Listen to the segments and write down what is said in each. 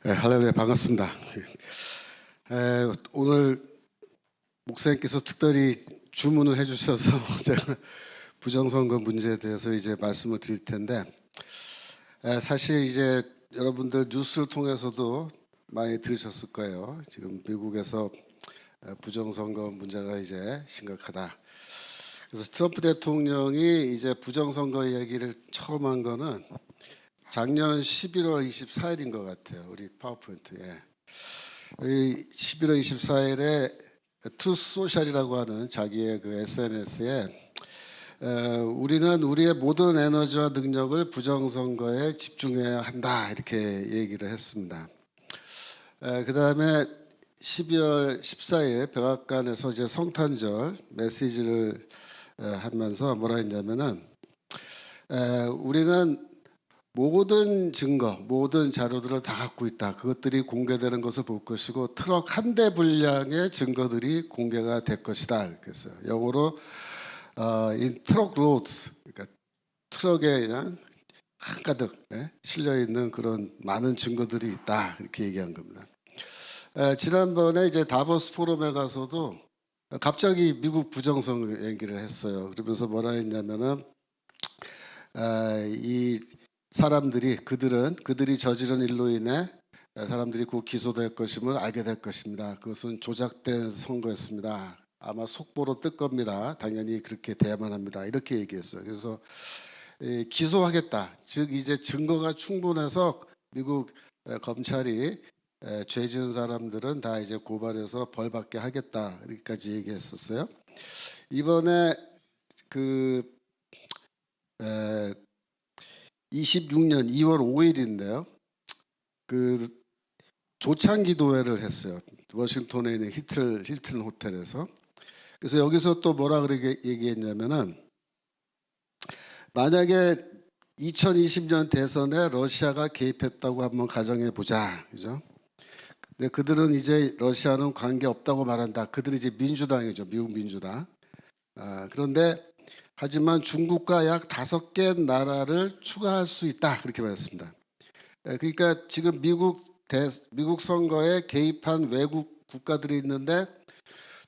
할렐루야, 반갑습니다. 오늘 목사님께서 특별히 주문을 해주셔서 제가 부정선거 문제에 대해서 이제 말씀을 드릴 텐데, 사실 이제 여러분들 뉴스를 통해서도 많이 들으셨을 거예요. 지금 미국에서 부정선거 문제가 이제 심각하다. 그래서 트럼프 대통령이 이제 부정선거 얘기를 처음 한 거는 작년 11월 24일인 것 같아요. 우리 파워포인트에 11월 24일에 트루스 소셜이라고 하는 자기의 그 SNS에 우리는 우리의 모든 에너지와 능력을 부정선거에 집중해야 한다 이렇게 얘기를 했습니다. 그 다음에 12월 14일 백악관에서 이제 성탄절 메시지를 하면서 뭐라 했냐면은 우리는 모든 증거, 모든 자료들을 다 갖고 있다. 그것들이 공개되는 것을 볼 것이고 트럭 한 대 분량의 증거들이 공개가 될 것이다. 그래서 영어로 in truck loads, 그러니까 트럭에 그냥 한가득 실려 있는 그런 많은 증거들이 있다. 이렇게 얘기한 겁니다. 지난번에 이제 다보스 포럼에 가서도 갑자기 미국 부정선거 얘기를 했어요. 그러면서 뭐라 했냐면은 이 사람들이 그들이 저지른 일로 인해 사람들이 곧 기소될 것임을 알게 될 것입니다. 그것은 조작된 선거였습니다. 아마 속보로 뜰 겁니다. 당연히 그렇게 돼야만 합니다. 이렇게 얘기했어요. 그래서 기소하겠다. 즉 이제 증거가 충분해서 미국 검찰이 죄 지은 사람들은 다 이제 고발해서 벌 받게 하겠다. 이렇게까지 얘기했었어요. 이번에 그 26년 2월 5일인데요. 그 조창기도회를 했어요. 워싱턴에 있는 힐튼 호텔에서. 그래서 여기서 또 뭐라 그렇게 얘기했냐면은 만약에 2020년 대선에 러시아가 개입했다고 한번 가정해 보자, 그죠? 근데 그들은 이제 러시아는 관계 없다고 말한다. 그들이 이제 민주당이죠, 미국 민주당. 그런데 하지만 중국과 약 5개 나라를 추가할 수 있다 그렇게 말했습니다. 그러니까 지금 미국 선거에 개입한 외국 국가들이 있는데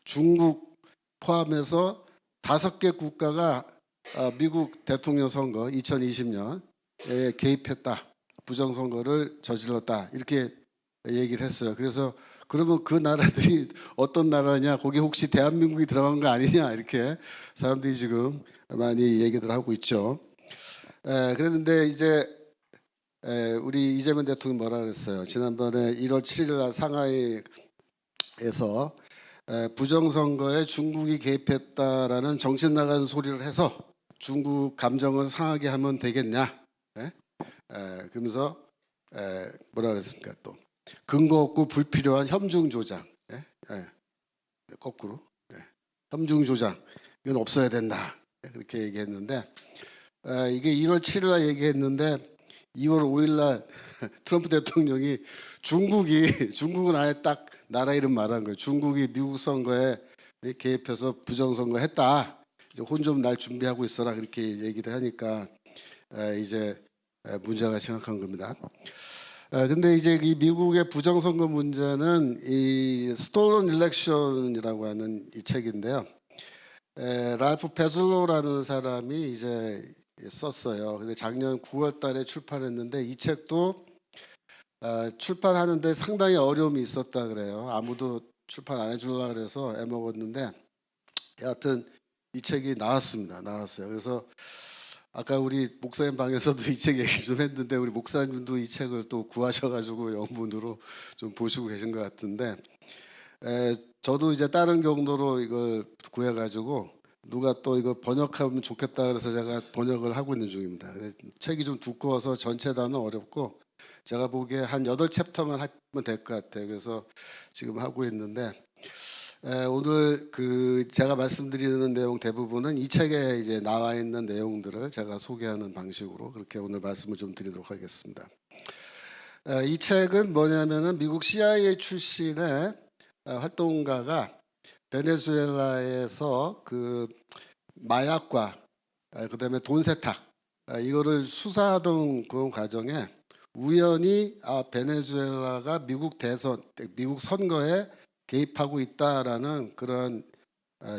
중국 포함해서 5개 국가가 미국 대통령 선거 2020년에 개입했다, 부정선거를 저질렀다 이렇게 얘기를 했어요. 그래서 그러면 그 나라들이 어떤 나라냐, 거기 혹시 대한민국이 들어간 거 아니냐 이렇게 사람들이 지금 많이 얘기들 하고 있죠. 그랬는데 이제 우리 이재명 대통령이 뭐라 그랬어요? 지난번에 1월 7일 날 상하이에서 부정선거에 중국이 개입했다라는 정신 나간 소리를 해서 중국 감정을 상하게 하면 되겠냐? 그러면서 뭐라 그랬습니까? 또 근거 없고 불필요한 협중 조장, 거꾸로 협중 조장 이건 없어야 된다. 그렇게 얘기했는데 이게 1월 7일 날 얘기했는데 2월 5일 날 트럼프 대통령이 중국은 아예 딱 나라 이름 말한 거예요. 중국이 미국 선거에 개입해서 부정선거 했다. 이제 혼 좀 날 준비하고 있어라 그렇게 얘기를 하니까 이제 문제가 심각한 겁니다. 근데 이제 이 미국의 부정선거 문제는 이 스톨런 일렉션이라고 하는 이 책인데요. 랄프 페즐로라는 사람이 이제 썼어요. 근데 작년 9월 달에 출판했는데 이 책도 출판하는데 상당히 어려움이 있었다 그래요. 아무도 출판 안 해주려고 그래서 애먹었는데 여하튼 이 책이 나왔어요. 그래서 아까 우리 목사님 방에서도 이 책 얘기 좀 했는데 우리 목사님도 이 책을 또 구하셔가지고 영문으로 좀 보시고 계신 것 같은데 저도 이제 다른 경로로 이걸 구해가지고 누가 또 이거 번역하면 좋겠다 그래서 제가 번역을 하고 있는 중입니다. 책이 좀 두꺼워서 전체 다는 어렵고 제가 보기에 한 8챕터만 하면 될 것 같아요. 그래서 지금 하고 있는데 오늘 그 제가 말씀드리는 내용 대부분은 이 책에 이제 나와 있는 내용들을 제가 소개하는 방식으로 그렇게 오늘 말씀을 좀 드리도록 하겠습니다. 이 책은 뭐냐면은 미국 CIA 출신의 활동가가 베네수엘라에서 그 마약과 그다음에 돈 세탁 이거를 수사하던 그런 과정에 우연히 베네수엘라가 미국 선거에 개입하고 있다라는 그런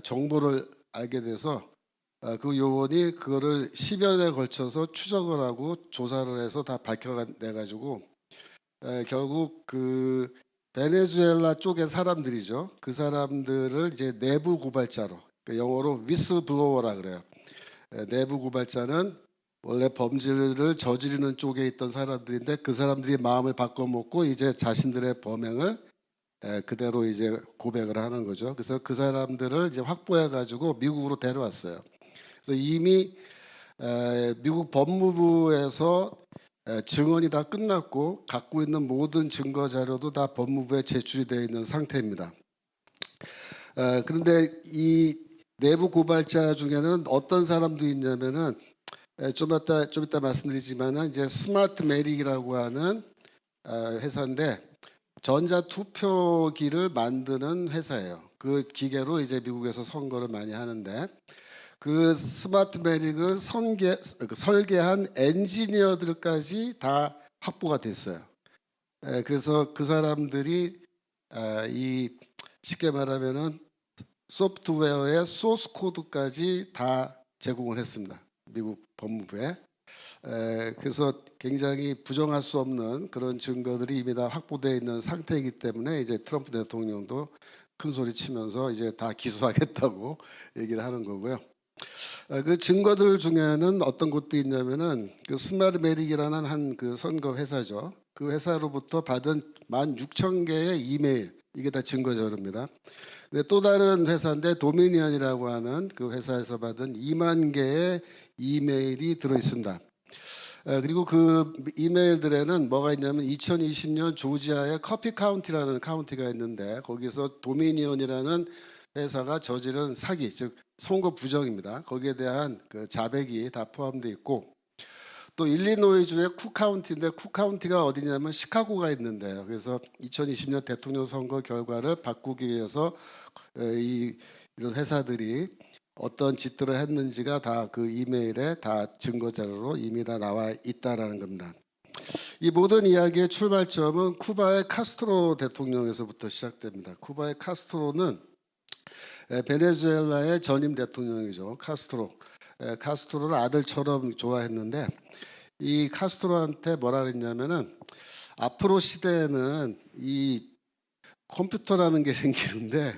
정보를 알게 돼서 그 요원이 그거를 10여년에 걸쳐서 추적을 하고 조사를 해서 다 밝혀내 가지고 결국 그 베네수엘라 쪽의 사람들이죠. 그 사람들을 이제 내부 고발자로, 영어로 위스블로워라 그래요. 내부 고발자는 원래 범죄를 저지르는 쪽에 있던 사람들인데 그 사람들이 마음을 바꿔먹고 이제 자신들의 범행을 그대로 이제 고백을 하는 거죠. 그래서 그 사람들을 이제 확보해 가지고 미국으로 데려왔어요. 그래서 이미 미국 법무부에서 증언이 다 끝났고 갖고 있는 모든 증거 자료도 다 법무부에 제출이 되어 있는 상태입니다. 그런데 이 내부 고발자 중에는 어떤 사람도 있냐면은 좀 이따 말씀드리지만은 이제 스마트 메릭이라고 하는 회사인데 전자 투표기를 만드는 회사예요. 그 기계로 이제 미국에서 선거를 많이 하는데 그 스마트 메릭을 설계한 엔지니어들까지 다 확보가 됐어요. 그래서 그 사람들이 이 쉽게 말하면은 소프트웨어의 소스 코드까지 다 제공을 했습니다. 미국 법무부에. 그래서 굉장히 부정할 수 없는 그런 증거들이 이미 다 확보되어 있는 상태이기 때문에 이제 트럼프 대통령도 큰 소리 치면서 이제 다 기소하겠다고 얘기를 하는 거고요. 그 증거들 중에는 어떤 것도 있냐면은 그 스마트 메릭이라는 한 그 선거 회사죠. 그 회사로부터 받은 16,000개의 이메일, 이게 다 증거 자료입니다. 근데 또 다른 회사인데 도미니언이라고 하는 그 회사에서 받은 2만 개의 이메일이 들어 있습니다. 그리고 그 이메일들에는 뭐가 있냐면 2020년 조지아의 커피 카운티라는 카운티가 있는데 거기서 도미니언이라는 회사가 저지른 사기, 즉 선거 부정입니다. 거기에 대한 그 자백이 다 포함되어 있고 또 일리노이주의 쿡 카운티인데 쿡 카운티가 어디냐면 시카고가 있는데요. 그래서 2020년 대통령 선거 결과를 바꾸기 위해서 이런 회사들이 어떤 짓들을 했는지가 다 그 이메일에 다 증거 자료로 이미 다 나와 있다라는 겁니다. 이 모든 이야기의 출발점은 쿠바의 카스트로 대통령에서부터 시작됩니다. 쿠바의 카스트로는 베네수엘라의 전임 대통령이죠. 카스트로를 아들처럼 좋아했는데 이 카스트로한테 뭐라 그랬냐면은 앞으로 시대에는 이 컴퓨터라는 게 생기는데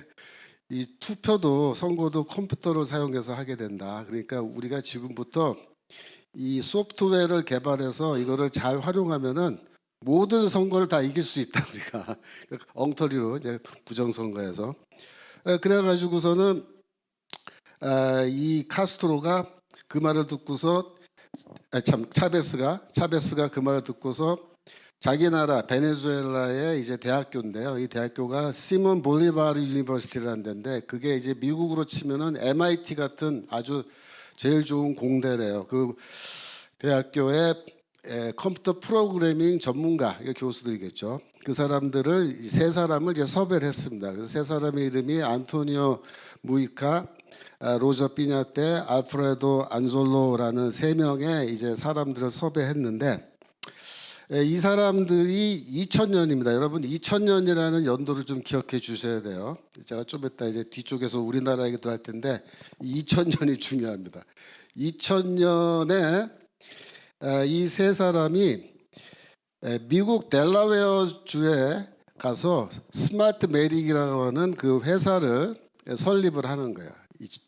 이 투표도 선거도 컴퓨터를 사용해서 하게 된다. 그러니까 우리가 지금부터 이 소프트웨어를 개발해서 이거를 잘 활용하면은 모든 선거를 다 이길 수 있다. 우리가 엉터리로 이제 부정선거에서 그래가지고서는 이 카스트로가 그 말을 듣고서 차베스가 그 말을 듣고서 자기 나라 베네수엘라의 이제 대학교인데요. 이 대학교가 시몬 볼리바르 유니버시티라는 데인데 그게 이제 미국으로 치면은 MIT 같은 아주 제일 좋은 공대래요. 그 대학교의 컴퓨터 프로그래밍 전문가, 이게 교수들이겠죠. 그 사람들을 세 사람을 이제 섭외를 했습니다. 그래서 세 사람의 이름이 안토니오 무이카, 로저 피냐테, 알프레도 안졸로라는 세 명의 이제 사람들을 섭외했는데 이 사람들이 2000년입니다. 여러분 2000년이라는 연도를 좀 기억해 주셔야 돼요. 제가 좀 이따 이제 뒤쪽에서 우리나라 얘기도 할 텐데 2000년이 중요합니다. 2000년에 이 세 사람이 미국 델라웨어 주에 가서 스마트 메릭이라고 하는 그 회사를 설립을 하는 거예요.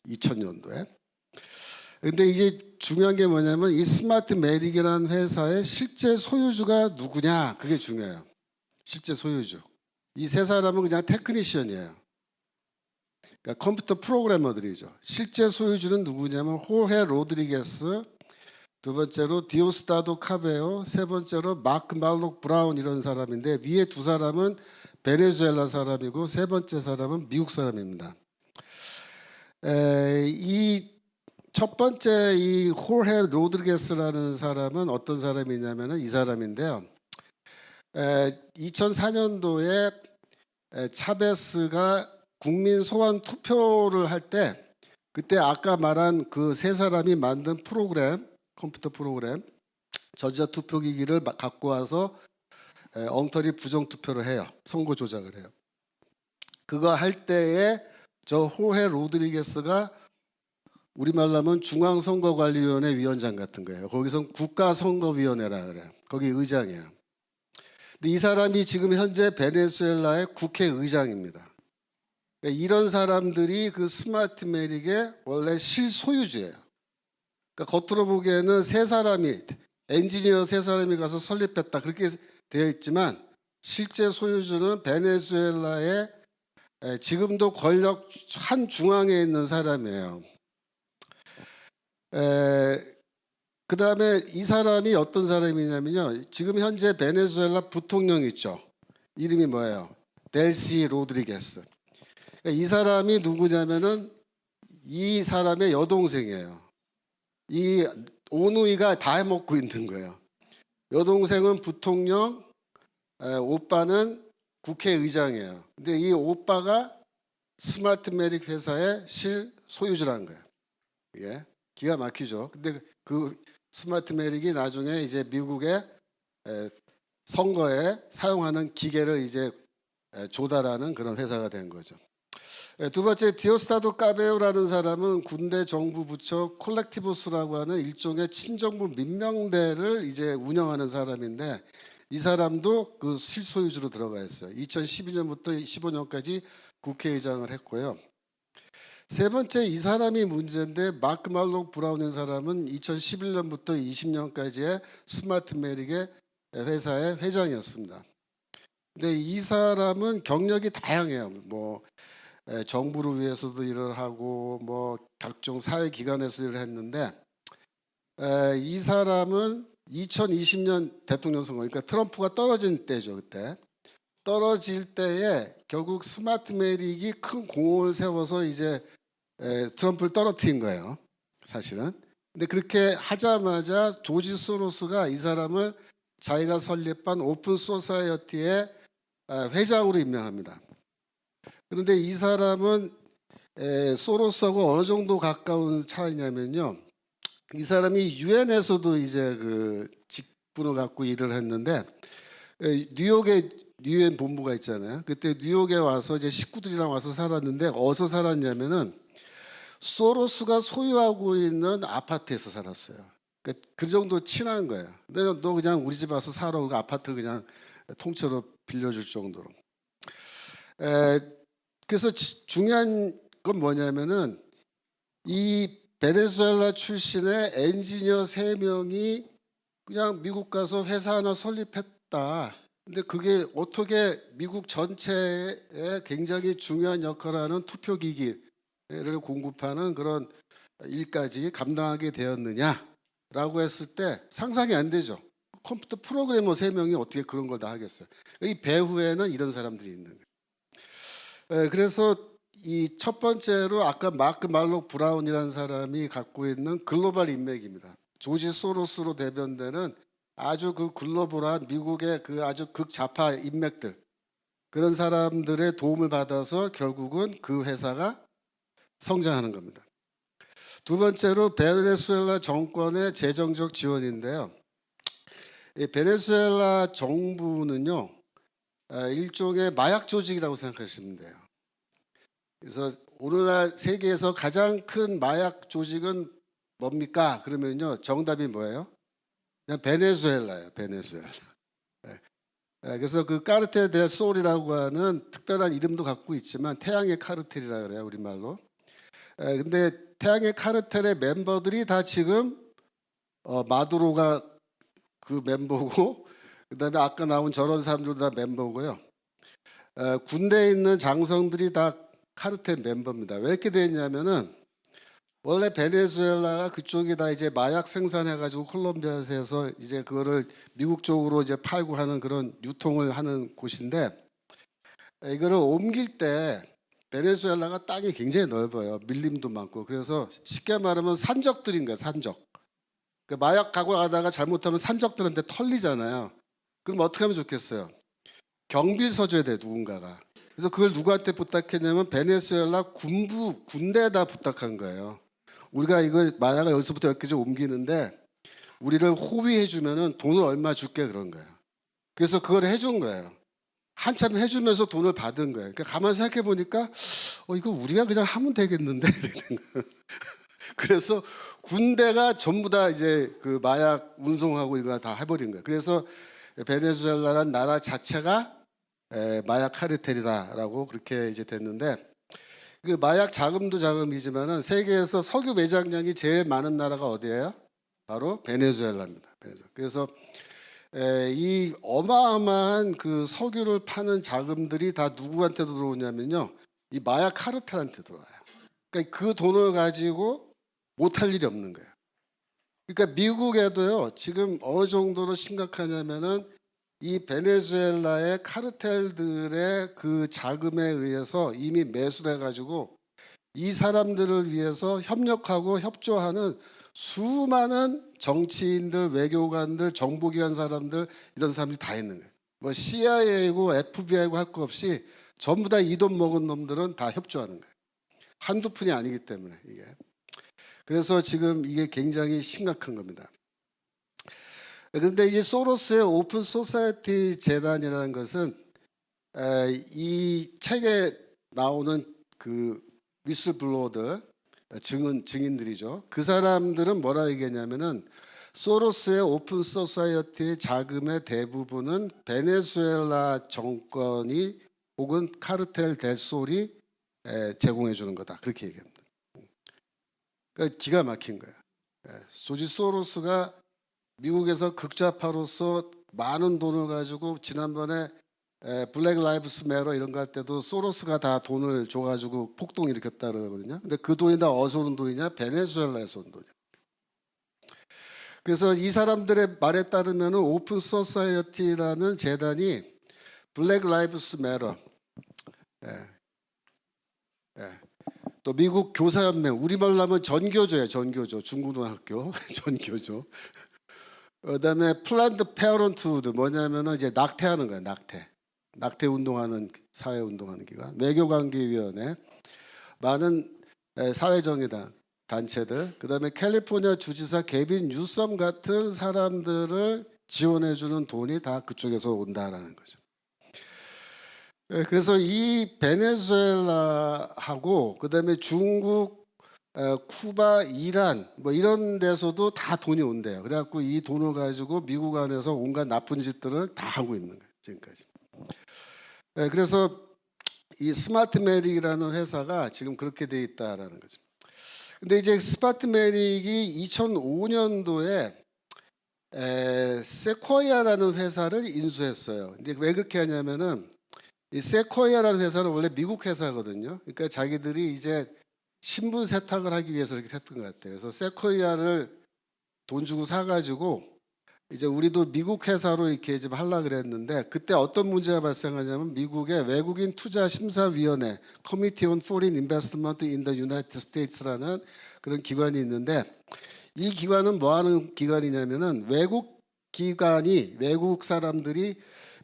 2000년도에. 근데 이게 중요한 게 뭐냐면 이 스마트 메릭이라는 회사의 실제 소유주가 누구냐, 그게 중요해요. 실제 소유주. 이 세 사람은 그냥 테크니션이에요. 그러니까 컴퓨터 프로그래머들이죠. 실제 소유주는 누구냐면 호헤 로드리게스, 두 번째로 디오스타도 카베오, 세 번째로 마크 말록 브라운, 이런 사람인데 위에 두 사람은 베네수엘라 사람이고 세 번째 사람은 미국 사람입니다. 이 첫 번째 이 호헤 로드리게스라는 사람은 어떤 사람이냐면은 이 사람인데요. 2004년도에 차베스가 국민 소환 투표를 할 때 그때 아까 말한 그 세 사람이 만든 프로그램, 컴퓨터 프로그램, 전자투표기기를 갖고 와서 엉터리 부정투표를 해요. 선거 조작을 해요. 그거 할 때에 저 호헤 로드리게스가 우리말로 하면 중앙선거관리위원회 위원장 같은 거예요. 거기선 국가선거위원회라 그래요. 거기 의장이에요. 근데 이 사람이 지금 현재 베네수엘라의 국회의장입니다. 그러니까 이런 사람들이 그 스마트 매릭의 원래 실소유주예요. 그러니까 겉으로 보기에는 세 사람이 엔지니어 세 사람이 가서 설립했다 그렇게 되어 있지만 실제 소유주는 베네수엘라의 지금도 권력 한 중앙에 있는 사람이에요. 그 다음에 이 사람이 어떤 사람이냐면요. 지금 현재 베네수엘라 부통령 있죠. 이름이 뭐예요? 델시 로드리게스. 이 사람이 누구냐면은 이 사람의 여동생이에요. 이 오누이가 다 해먹고 있는 거예요. 여동생은 부통령, 오빠는 국회의장이에요. 근데 이 오빠가 스마트 매릭 회사의 실소유주라는 거예요. 예, 기가 막히죠. 근데 그 스마트 매릭이 나중에 이제 미국의 선거에 사용하는 기계를 이제 조달하는 그런 회사가 된 거죠. 두 번째 디오스타도 까베오라는 사람은 군대 정부 부처 콜렉티보스라고 하는 일종의 친정부 민명대를 이제 운영하는 사람인데 이 사람도 그 실소유주로 들어가 있어요. 2012년부터 15년까지 국회의장을 했고요. 세 번째 이 사람이 문제인데 마크 말록 브라운이라는 사람은 2011년부터 20년까지의 스마트 매릭의 회사의 회장이었습니다. 근데 이 사람은 경력이 다양해요. 뭐 정부를 위해서도 일을 하고 뭐 각종 사회 기관에서 일을 했는데 이 사람은 2020년 대통령 선거 그러니까 트럼프가 떨어진 때죠. 그때 떨어질 때에 결국 스마트 매릭이 큰 공을 세워서 이제 트럼프를 떨어뜨린 거예요. 사실은. 근데 그렇게 하자마자 조지 소로스가 이 사람을 자기가 설립한 오픈 소사이어티의 회장으로 임명합니다. 그런데 이 사람은 소로스하고 어느 정도 가까운 차이냐면요. 이 사람이 유엔에서도 이제 그 직분을 갖고 일을 했는데 뉴욕에 유엔 본부가 있잖아요. 그때 뉴욕에 와서 이제 식구들이랑 와서 살았는데 어디서 살았냐면은 소로스가 소유하고 있는 아파트에서 살았어요. 그러니까 그 정도 친한 거예요. 근데 너 그냥 우리 집 와서 살아. 그 아파트 그냥 통째로 빌려줄 정도로. 그래서 중요한 건 뭐냐면은 이 베네수엘라 출신의 엔지니어 3명이 그냥 미국 가서 회사 하나 설립했다. 근데 그게 어떻게 미국 전체에 굉장히 중요한 역할을 하는 투표기기를 공급하는 그런 일까지 감당하게 되었느냐라고 했을 때 상상이 안 되죠. 컴퓨터 프로그래머 3명이 어떻게 그런 걸 다 하겠어요. 이 배후에는 이런 사람들이 있는 거예요. 그래서 이 첫 번째로 아까 마크 말록 브라운이라는 사람이 갖고 있는 글로벌 인맥입니다. 조지 소로스로 대변되는 아주 그 글로벌한 미국의 그 아주 극좌파 인맥들 그런 사람들의 도움을 받아서 결국은 그 회사가 성장하는 겁니다. 두 번째로 베네수엘라 정권의 재정적 지원인데요. 이 베네수엘라 정부는요 일종의 마약 조직이라고 생각하시면 돼요. 그래서 오늘날 세계에서 가장 큰 마약 조직은 뭡니까? 그러면요 정답이 뭐예요? 그냥 베네수엘라예요. 베네수엘라. 그래서 그 까르텔 델 솔이라고 하는 특별한 이름도 갖고 있지만 태양의 카르텔이라 그래요 우리말로. 근데 태양의 카르텔의 멤버들이 다 지금 마두로가 그 멤버고 그다음에 아까 나온 저런 사람들도 다 멤버고요. 군대에 있는 장성들이 다 카르텔 멤버입니다. 왜 이렇게 됐냐면은 원래 베네수엘라가 그쪽이 다 이제 마약 생산해가지고 콜롬비아에서 이제 그거를 미국 쪽으로 이제 팔고 하는 그런 유통을 하는 곳인데 이거를 옮길 때 베네수엘라가 땅이 굉장히 넓어요. 밀림도 많고 그래서 쉽게 말하면 산적들인 거예요. 산적. 그 마약 갖고 가다가 잘못하면 산적들한테 털리잖아요. 그럼 어떻게 하면 좋겠어요? 경비를 서줘야 돼 누군가가. 그래서 그걸 누구한테 부탁했냐면 베네수엘라 군대에다 부탁한 거예요. 우리가 이걸 마약을 여기서부터 여기까지 옮기는데 우리를 호위해 주면은 돈을 얼마 줄게 그런 거예요. 그래서 그걸 해준 거예요. 한참 해주면서 돈을 받은 거예요. 그러니까 가만 생각해 보니까 이거 우리가 그냥 하면 되겠는데 그래서 군대가 전부 다 이제 그 마약 운송하고 이거 다 해버린 거예요. 그래서 베네수엘라란 나라 자체가 마약 카르텔이다라고 그렇게 이제 됐는데, 그 마약 자금도 자금이지만은 세계에서 석유 매장량이 제일 많은 나라가 어디예요? 바로 베네수엘라입니다. 그래서 이 어마어마한 그 석유를 파는 자금들이 다 누구한테 들어오냐면요, 이 마약 카르텔한테 들어와요. 그러니까 그 돈을 가지고 못할 일이 없는 거예요. 그러니까 미국에도요, 지금 어느 정도로 심각하냐면은 이 베네수엘라의 카르텔들의 그 자금에 의해서 이미 매수돼 가지고 이 사람들을 위해서 협력하고 협조하는 수많은 정치인들, 외교관들, 정보기관 사람들, 이런 사람들이 다 있는 거예요. 뭐 CIA고 FBI고 할 거 없이 전부 다 이 돈 먹은 놈들은 다 협조하는 거예요. 한두 푼이 아니기 때문에 이게. 그래서 지금 이게 굉장히 심각한 겁니다. 그런데 이 소로스의 오픈 소사이어티 재단이라는 것은 이 책에 나오는 그 위슬블로어들, 증인들이죠. 그 사람들은 뭐라 얘기했냐면은 소로스의 오픈 소사이어티의 자금의 대부분은 베네수엘라 정권이 혹은 카르텔 델솔이 제공해 주는 거다, 그렇게 얘기합니다. 그러니까 기가 막힌 거예요. 조지 소로스가 미국에서 극좌파로서 많은 돈을 가지고 지난번에 블랙 라이브스 매터 이런 거 할 때도 소로스가 다 돈을 줘가지고 폭동 일으켰다 그러거든요. 근데 그 돈이 다 어디서 오는 돈이냐? 베네수엘라에서 온 돈이야. 그래서 이 사람들의 말에 따르면 오픈 소사이어티라는 재단이 블랙 라이브스 매터, 또 미국 교사연맹, 우리말로 하면 전교조예요. 전교조, 중고등학교 전교조. 그다음에 플랜드 페어런트후드, 뭐냐면은 이제 낙태하는 거예요. 낙태 운동하는, 사회 운동하는 기관, 외교관계위원회, 많은 사회정의단 단체들, 그다음에 캘리포니아 주지사 게빈 뉴섬 같은 사람들을 지원해주는 돈이 다 그쪽에서 온다라는 거죠. 그래서 이 베네수엘라하고 그다음에 중국, 쿠바, 이란 뭐 이런 데서도 다 돈이 온대요. 그래갖고 이 돈을 가지고 미국 안에서 온갖 나쁜 짓들을 다 하고 있는 거예요, 지금까지. 그래서 이 스마트메릭이라는 회사가 지금 그렇게 돼 있다라는 거죠. 근데 이제 스마트메릭이 2005년도에 세코이아라는 회사를 인수했어요. 근데 왜 그렇게 하냐면은 이 세코이아라는 회사는 원래 미국 회사거든요. 그러니까 자기들이 이제 신분 세탁을 하기 위해서 이렇게 했던 것 같아요. 그래서 세코이아를 돈 주고 사가지고 이제 우리도 미국 회사로 이렇게 좀 하려고 그랬는데, 그때 어떤 문제가 발생하냐면 미국의 외국인 투자 심사위원회 Committee on Foreign Investment in the United States라는 그런 기관이 있는데, 이 기관은 뭐 하는 기관이냐면은 외국 사람들이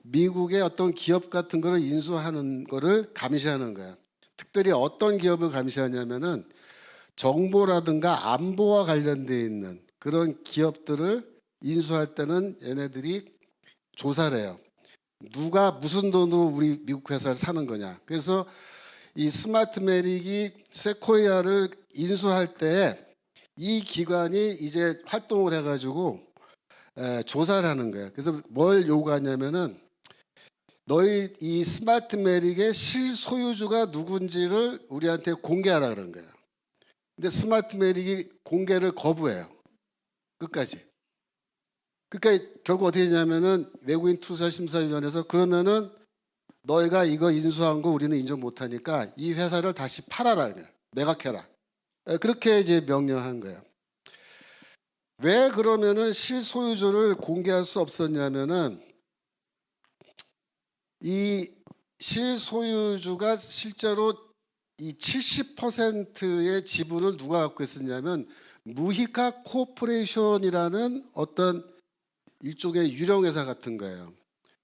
미국의 어떤 기업 같은 거를 인수하는 거를 감시하는 거야. 특별히 어떤 기업을 감시하냐면은 정보라든가 안보와 관련되어 있는 그런 기업들을 인수할 때는 얘네들이 조사를 해요. 누가 무슨 돈으로 우리 미국 회사를 사는 거냐. 그래서 이 스마트메릭이 세코이아를 인수할 때 이 기관이 이제 활동을 해가지고 조사를 하는 거예요. 그래서 뭘 요구하냐면은 너희 이 스마트메릭의 실소유주가 누군지를 우리한테 공개하라 그런 거예요. 근데 스마트메릭이 공개를 거부해요, 끝까지. 그러니까 결국 어떻게 되냐면은 외국인 투자심사위원회에서 그러면은 너희가 이거 인수한 거 우리는 인정 못하니까 이 회사를 다시 팔아라, 매각해라, 그렇게 이제 명령한 거예요. 왜 그러면은 실소유주를 공개할 수 없었냐면은 이 실소유주가 실제로 이 70%의 지분을 누가 갖고 있었냐면 무히카 코퍼레이션이라는 어떤 일종의 유령회사 같은 거예요.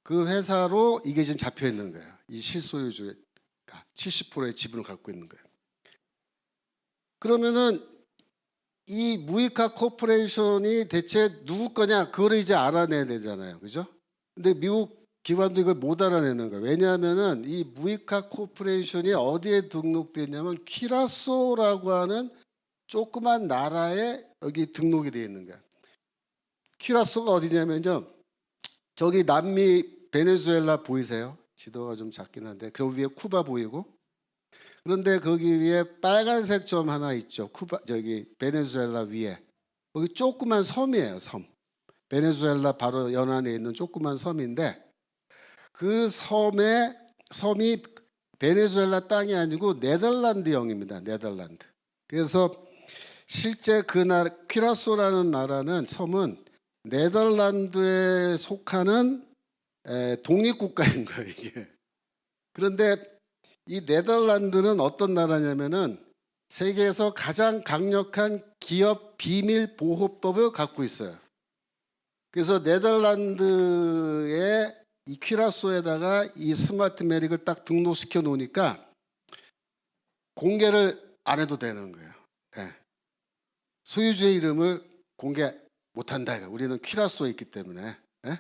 그 회사로 이게 지금 잡혀 있는 거예요. 이 실소유주가 70%의 지분을 갖고 있는 거예요. 그러면은 이 무이카 코퍼레이션이 대체 누구 거냐 그거를 이제 알아내야 되잖아요, 그죠? 근데 미국 기관도 이걸 못 알아내는 거예요. 왜냐하면은 이 무이카 코퍼레이션이 어디에 등록되어 있냐면 키라소라고 하는 조그만 나라에 여기 등록이 되어 있는 거야. 키라소가 어디냐면요, 저기 남미 베네수엘라 보이세요? 지도가 좀 작긴 한데 저 위에 쿠바 보이고, 그런데 거기 위에 빨간색 점 하나 있죠. 쿠바, 저기 베네수엘라 위에. 거기 조그만 섬이에요, 섬. 베네수엘라 바로 연안에 있는 조그만 섬인데, 그 섬이 베네수엘라 땅이 아니고 네덜란드형입니다. 네덜란드. 그래서 실제 그 나라 퀴라소라는 나라는, 섬은 네덜란드에 속하는 독립국가인 거예요, 이게. 그런데 이 네덜란드는 어떤 나라냐면은 세계에서 가장 강력한 기업 비밀 보호법을 갖고 있어요. 그래서 네덜란드의 이 퀴라소에다가 이 스마트 매릭을 딱 등록시켜 놓으니까 공개를 안 해도 되는 거예요. 예. 소유주의 이름을 공개 못한다. 우리는 퀴라소에 있기 때문에. 예?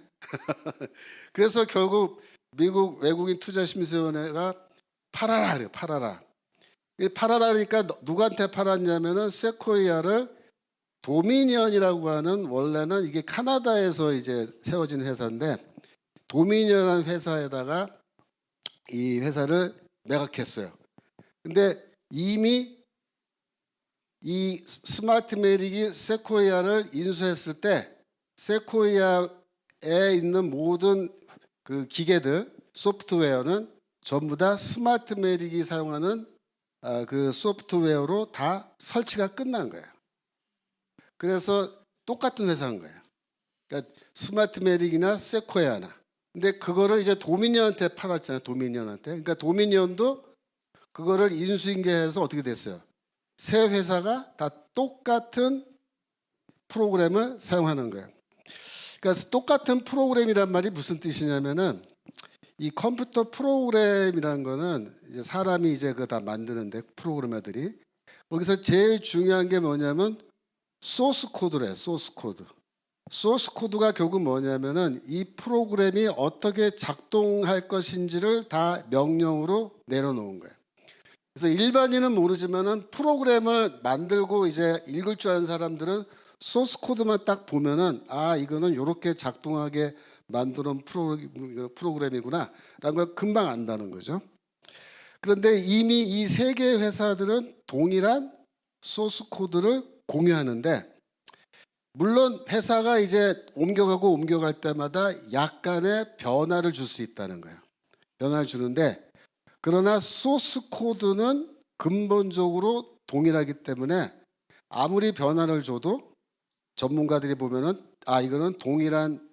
그래서 결국 미국 외국인 투자심사위원회가 팔아라 그래요. 팔아라. 팔아라 그러니까 누구한테 팔았냐면은 세코이아를 도미니언이라고 하는, 원래는 이게 카나다에서 이제 세워진 회사인데, 도미니언이라는 회사에다가 이 회사를 매각했어요. 근데 이미 이 스마트 매릭이 세코이아를 인수했을 때 세코이아에 있는 모든 그 기계들, 소프트웨어는 전부 다 스마트 매릭이 사용하는 그 소프트웨어로 다 설치가 끝난 거예요. 그래서 똑같은 회사인 거예요. 그러니까 스마트 매릭이나 세코이아나. 근데 그거를 이제 도미니언한테 팔았잖아요. 도미니언한테. 그러니까 도미니언도 그거를 인수인계해서 어떻게 됐어요? 세 회사가 다 똑같은 프로그램을 사용하는 거예요. 그러니까 똑같은 프로그램이란 말이 무슨 뜻이냐면은, 이 컴퓨터 프로그램이라는 거는 이제 사람이 이제 그거 다 만드는데, 프로그래머들이 거기서 제일 중요한 게 뭐냐면 소스 코드래요. 소스 코드. 소스 코드가 결국 뭐냐면은 이 프로그램이 어떻게 작동할 것인지를 다 명령으로 내려놓은 거예요. 그래서 일반인은 모르지만은 프로그램을 만들고 이제 읽을 줄 아는 사람들은 소스 코드만 딱 보면은, 아, 이거는 이렇게 작동하게 만드는 프로그램이구나 라는 걸 금방 안다는 거죠. 그런데 이미 이 세 개의 회사들은 동일한 소스 코드를 공유하는데, 물론 회사가 이제 옮겨갈 때마다 약간의 변화를 줄 수 있다는 거예요. 변화를 주는데, 그러나 소스 코드는 근본적으로 동일하기 때문에 아무리 변화를 줘도 전문가들이 보면은, 아, 이거는 동일한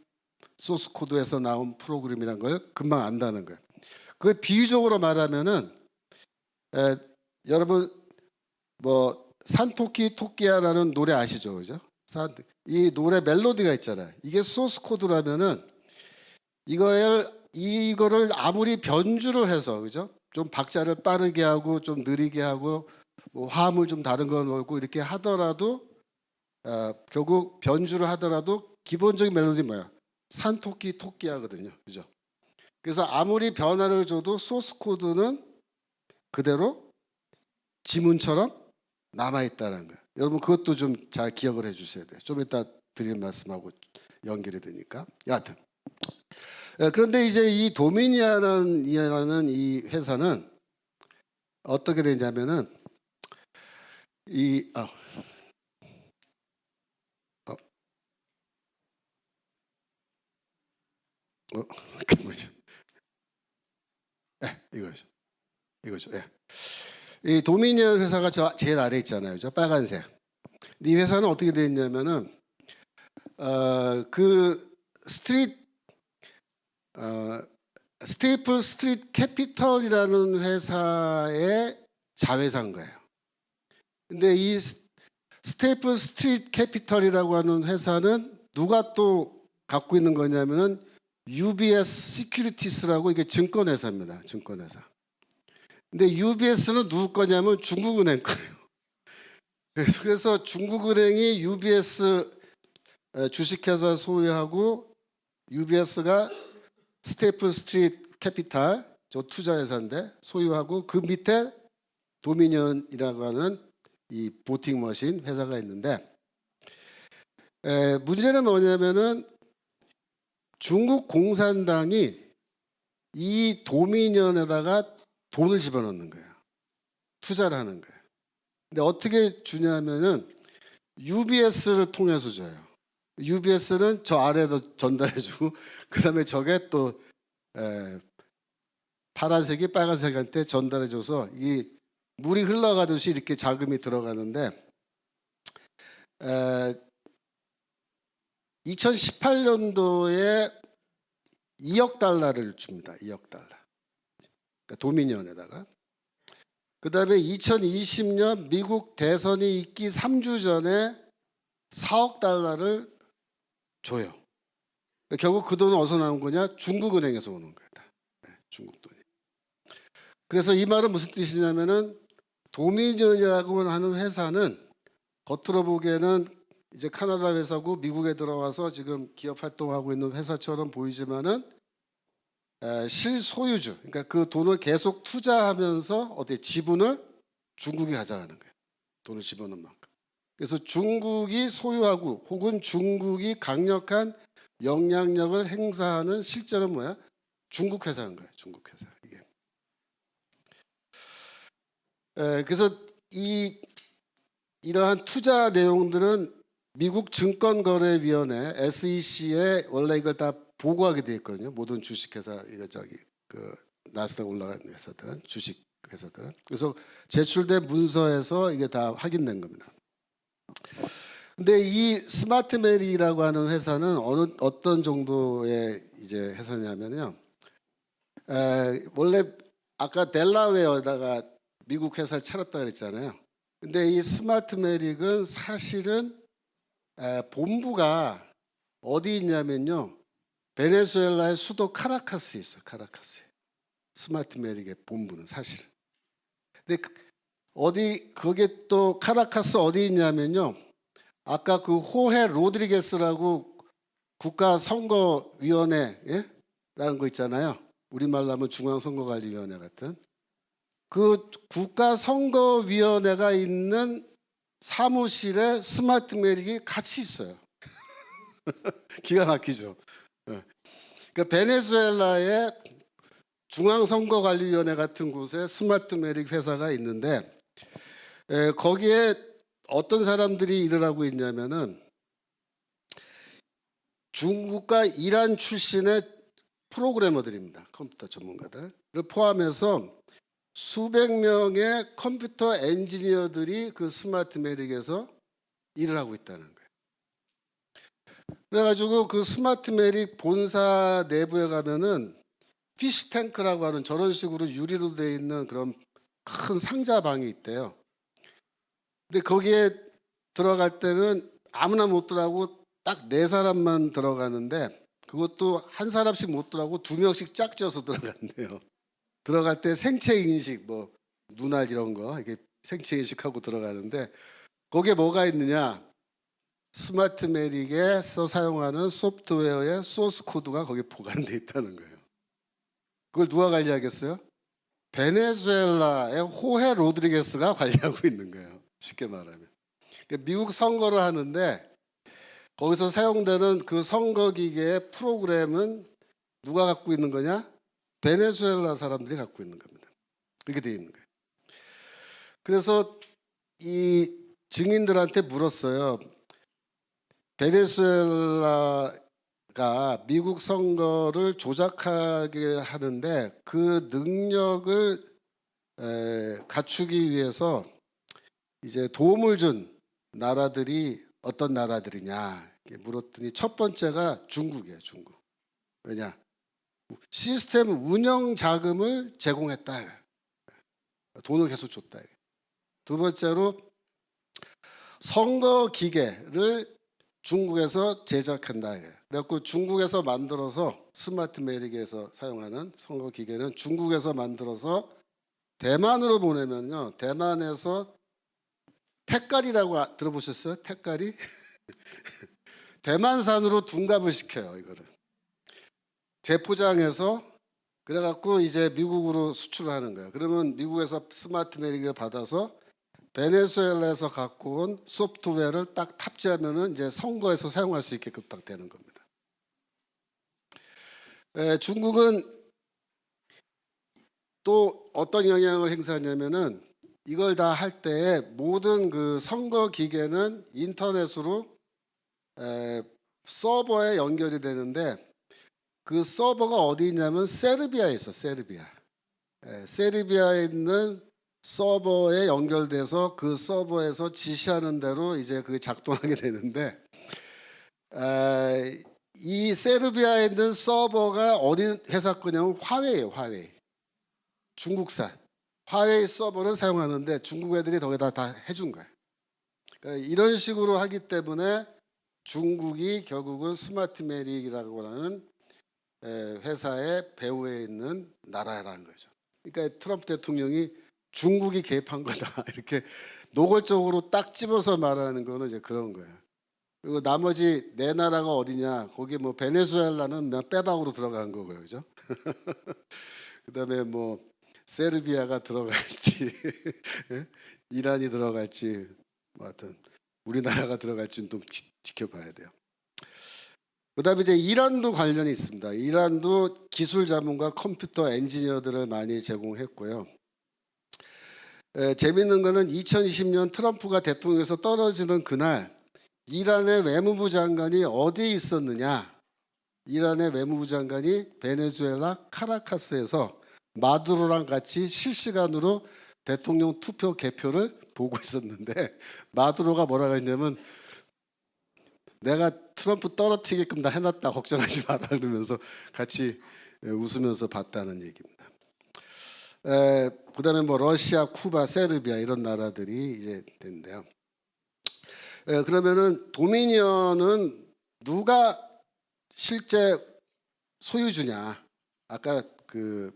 소스 코드에서 나온 프로그램이라는 걸 금방 안다는 거예요. 그 비유적으로 말하면은, 여러분 뭐 산토끼 토끼야라는 노래 아시죠, 그죠? 이 노래 멜로디가 있잖아요. 이게 소스 코드라면은 이거를 아무리 변주를 해서, 그죠? 좀 박자를 빠르게 하고 좀 느리게 하고 뭐 화음을 좀 다른 거 넣고 이렇게 하더라도, 결국 변주를 하더라도 기본적인 멜로디 뭐야? 산토끼 토끼야거든요, 그죠? 그래서 아무리 변화를 줘도 소스 코드는 그대로 지문처럼 남아 있다는 거예요. 여러분 그것도 좀 잘 기억을 해주셔야 돼요. 좀 이따 드릴 말씀하고 연결이 되니까. 여하튼, 그런데 이제 이 도미니언이라는 이 회사는 어떻게 되냐면은, 잠깐만요. 이거죠. 예. 이 도미니언 회사가 저 제일 아래 있잖아요, 저 빨간색. 이 회사는 어떻게 되어 있냐면은, 그 스테이플 스트리트 캐피털이라는 회사의 자회사인 거예요. 근데 이 스테이플 스트리트 캐피털이라고 하는 회사는 누가 또 갖고 있는 거냐면은 UBS 시큐리티스라고, 이게 증권회사입니다. 증권회사. 근데 UBS는 누구 거냐면 중국은행 거예요. 그래서 중국은행이 UBS 주식회사 소유하고 UBS가 스테이플 스트리트 캐피탈 저 투자회사인데 소유하고 그 밑에 도미니언이라고 하는 이 보팅 머신 회사가 있는데 문제는 뭐냐면은 중국 공산당이 이 도미니언에다가 돈을 집어넣는 거예요. 투자를 하는 거예요. 근데 어떻게 주냐면은 UBS를 통해서 줘요. UBS는 저 아래에도 전달해주고 그다음에 저게 또 파란색이 빨간색한테 전달해줘서 이 물이 흘러가듯이 이렇게 자금이 들어가는데 2018년도에 2억 달러를 줍니다. 2억 달러. 그러니까 도미니언에다가. 그 다음에 2020년 미국 대선이 있기 3주 전에 4억 달러를 줘요. 결국 그 돈은 어디서 나온 거냐? 중국은행에서 오는 거예요. 네, 중국 돈이. 그래서 이 말은 무슨 뜻이냐면은 도미니언이라고 하는 회사는 겉으로 보기에는 이제 카나다 회사고 미국에 들어와서 지금 기업 활동하고 있는 회사처럼 보이지만은 실소유주, 그러니까 그 돈을 계속 투자하면서 어디 지분을 중국이 가져가는 거예요. 돈을 집어넣는 만큼. 그래서 중국이 소유하고 혹은 중국이 강력한 영향력을 행사하는 실제로 뭐야? 중국 회사인 거예요. 중국 회사 이게. 그래서 이러한 투자 내용들은 미국 증권거래위원회 SEC에 원래 이걸 다 보고하게 돼 있거든요. 모든 주식회사 이거 저기 그 나스닥 올라간 회사들은 주식 회사들은 그래서 제출된 문서에서 이게 다 확인된 겁니다. 근데 이 스마트메리라고 하는 회사는 어떤 정도의 이제 회사냐면요. 원래 아까 델라웨어에다가 미국 회사를 차렸다 그랬잖아요. 근데 이 스마트메릭은 사실은 본부가 어디 있냐면요. 베네수엘라의 수도 카라카스에 있어요. 카라카스에. 스마트메릭의 본부는 사실. 근데 거기에 또 카라카스 어디 있냐면요. 아까 그 호헤 로드리게스라고 국가선거위원회라는 거 있잖아요. 우리말로 하면 중앙선거관리위원회 같은. 그 국가선거위원회가 있는 사무실에 스마트메릭이 같이 있어요. 기가 막히죠. 그러니까 베네수엘라의 중앙선거관리위원회 같은 곳에 스마트메릭 회사가 있는데 거기에 어떤 사람들이 일을 하고 있냐면은 중국과 이란 출신의 프로그래머들입니다. 컴퓨터 전문가들을 포함해서 수백 명의 컴퓨터 엔지니어들이 그 스마트메릭에서 일을 하고 있다는 거예요. 그래가지고 그 스마트메릭 본사 내부에 가면은 피시탱크라고 하는 저런 식으로 유리로 되어 있는 그런 큰 상자방이 있대요. 근데 거기에 들어갈 때는 아무나 못 들어가고 딱 4사람만 들어가는데 그것도 한 사람씩 못 들어가고 2명씩 짝지어서 들어간대요. 들어갈 때 생체 인식 뭐 눈알 이런 거 이게 생체 인식하고 들어가는데 거기에 뭐가 있느냐? 스마트메릭에서 사용하는 소프트웨어의 소스 코드가 거기에 보관돼 있다는 거예요. 그걸 누가 관리하겠어요? 베네수엘라의 호헤 로드리게스가 관리하고 있는 거예요. 쉽게 말하면. 미국 선거를 하는데 거기서 사용되는 그 선거기계의 프로그램은 누가 갖고 있는 거냐? 베네수엘라 사람들이 갖고 있는 겁니다. 이렇게 되어 있는 거예요. 그래서 이 증인들한테 물었어요. 베네수엘라가 미국 선거를 조작하게 하는데 그 능력을 갖추기 위해서 이제 도움을 준 나라들이 어떤 나라들이냐 물었더니 첫 번째가 중국이에요. 중국. 왜냐? 시스템 운영 자금을 제공했다. 돈을 계속 줬다. 두 번째로 선거 기계를 중국에서 제작한다. 그래갖고 중국에서 만들어서 스마트메릭에서 사용하는 선거 기계는 중국에서 만들어서 대만으로 보내면요. 대만에서 택가리라고 들어보셨어요? 택가리? 대만산으로 둔갑을 시켜요. 이거를 재포장해서 그래갖고 이제 미국으로 수출을 하는 거예요. 그러면 미국에서 스마트 메리를 받아서 베네수엘라에서 갖고 온 소프트웨어를 딱 탑재하면은 이제 선거에서 사용할 수 있게끔 딱 되는 겁니다. 중국은 또 어떤 영향을 행사하냐면은 이걸 다 할 때 모든 그 선거 기계는 인터넷으로 서버에 연결이 되는데 그 서버가 어디 있냐면 세르비아에 있어. 세르비아에 있는 서버에 연결돼서 그 서버에서 지시하는 대로 이제 그게 작동하게 되는데 이 세르비아에 있는 서버가 어디 회사 거냐면 화웨이예요. 화웨이. 중국산. 화웨이 서버를 사용하는데 중국 애들이 거기다 다 해준 거예요. 그러니까 이런 식으로 하기 때문에 중국이 결국은 스마트 메릭이라고 하는 회사의 배후에 있는 나라라는 거죠. 그러니까 트럼프 대통령이 중국이 개입한 거다 이렇게 노골적으로 딱 집어서 말하는 거는 이제 그런 거예요. 그리고 나머지 네 나라가 어디냐? 거기 뭐 베네수엘라는 빼박으로 들어간 거고요, 그죠? 그다음에 뭐 세르비아가 들어갈지, 이란이 들어갈지, 뭐 하여튼 우리나라가 들어갈지는 좀 지켜봐야 돼요. 그다음에 이제 이란도 관련이 있습니다. 이란도 기술 자문과 컴퓨터 엔지니어들을 많이 제공했고요. 재밌는 거는 2020년 트럼프가 대통령에서 떨어지는 그날 이란의 외무부 장관이 어디에 있었느냐? 이란의 외무부 장관이 베네수엘라 카라카스에서 마두로랑 같이 실시간으로 대통령 투표 개표를 보고 있었는데 마두로가 뭐라고 했냐면 내가 트럼프 떨어뜨리게끔 다 해놨다 걱정하지 마라 그러면서 같이 웃으면서 봤다는 얘기입니다. 그다음에 뭐 러시아, 쿠바, 세르비아 이런 나라들이 이제 됐는데요. 그러면은 도미니언은 누가 실제 소유주냐? 아까 그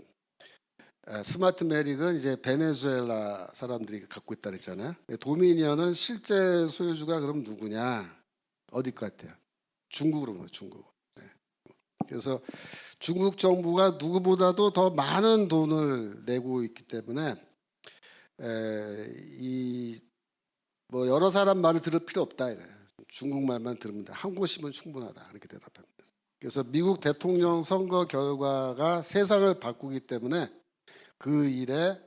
스마트 메릭은 이제 베네수엘라 사람들이 갖고 있다 그랬잖아요. 도미니언은 실제 소유주가 그럼 누구냐? 어디 것 같아요? 중국으로 보면 중국. 그래서 중국 정부가 누구보다도 더 많은 돈을 내고 있기 때문에 이 뭐 여러 사람 말을 들을 필요 없다. 중국 말만 들으면 돼. 한 곳이면 충분하다. 이렇게 대답합니다. 그래서 미국 대통령 선거 결과가 세상을 바꾸기 때문에 그 일에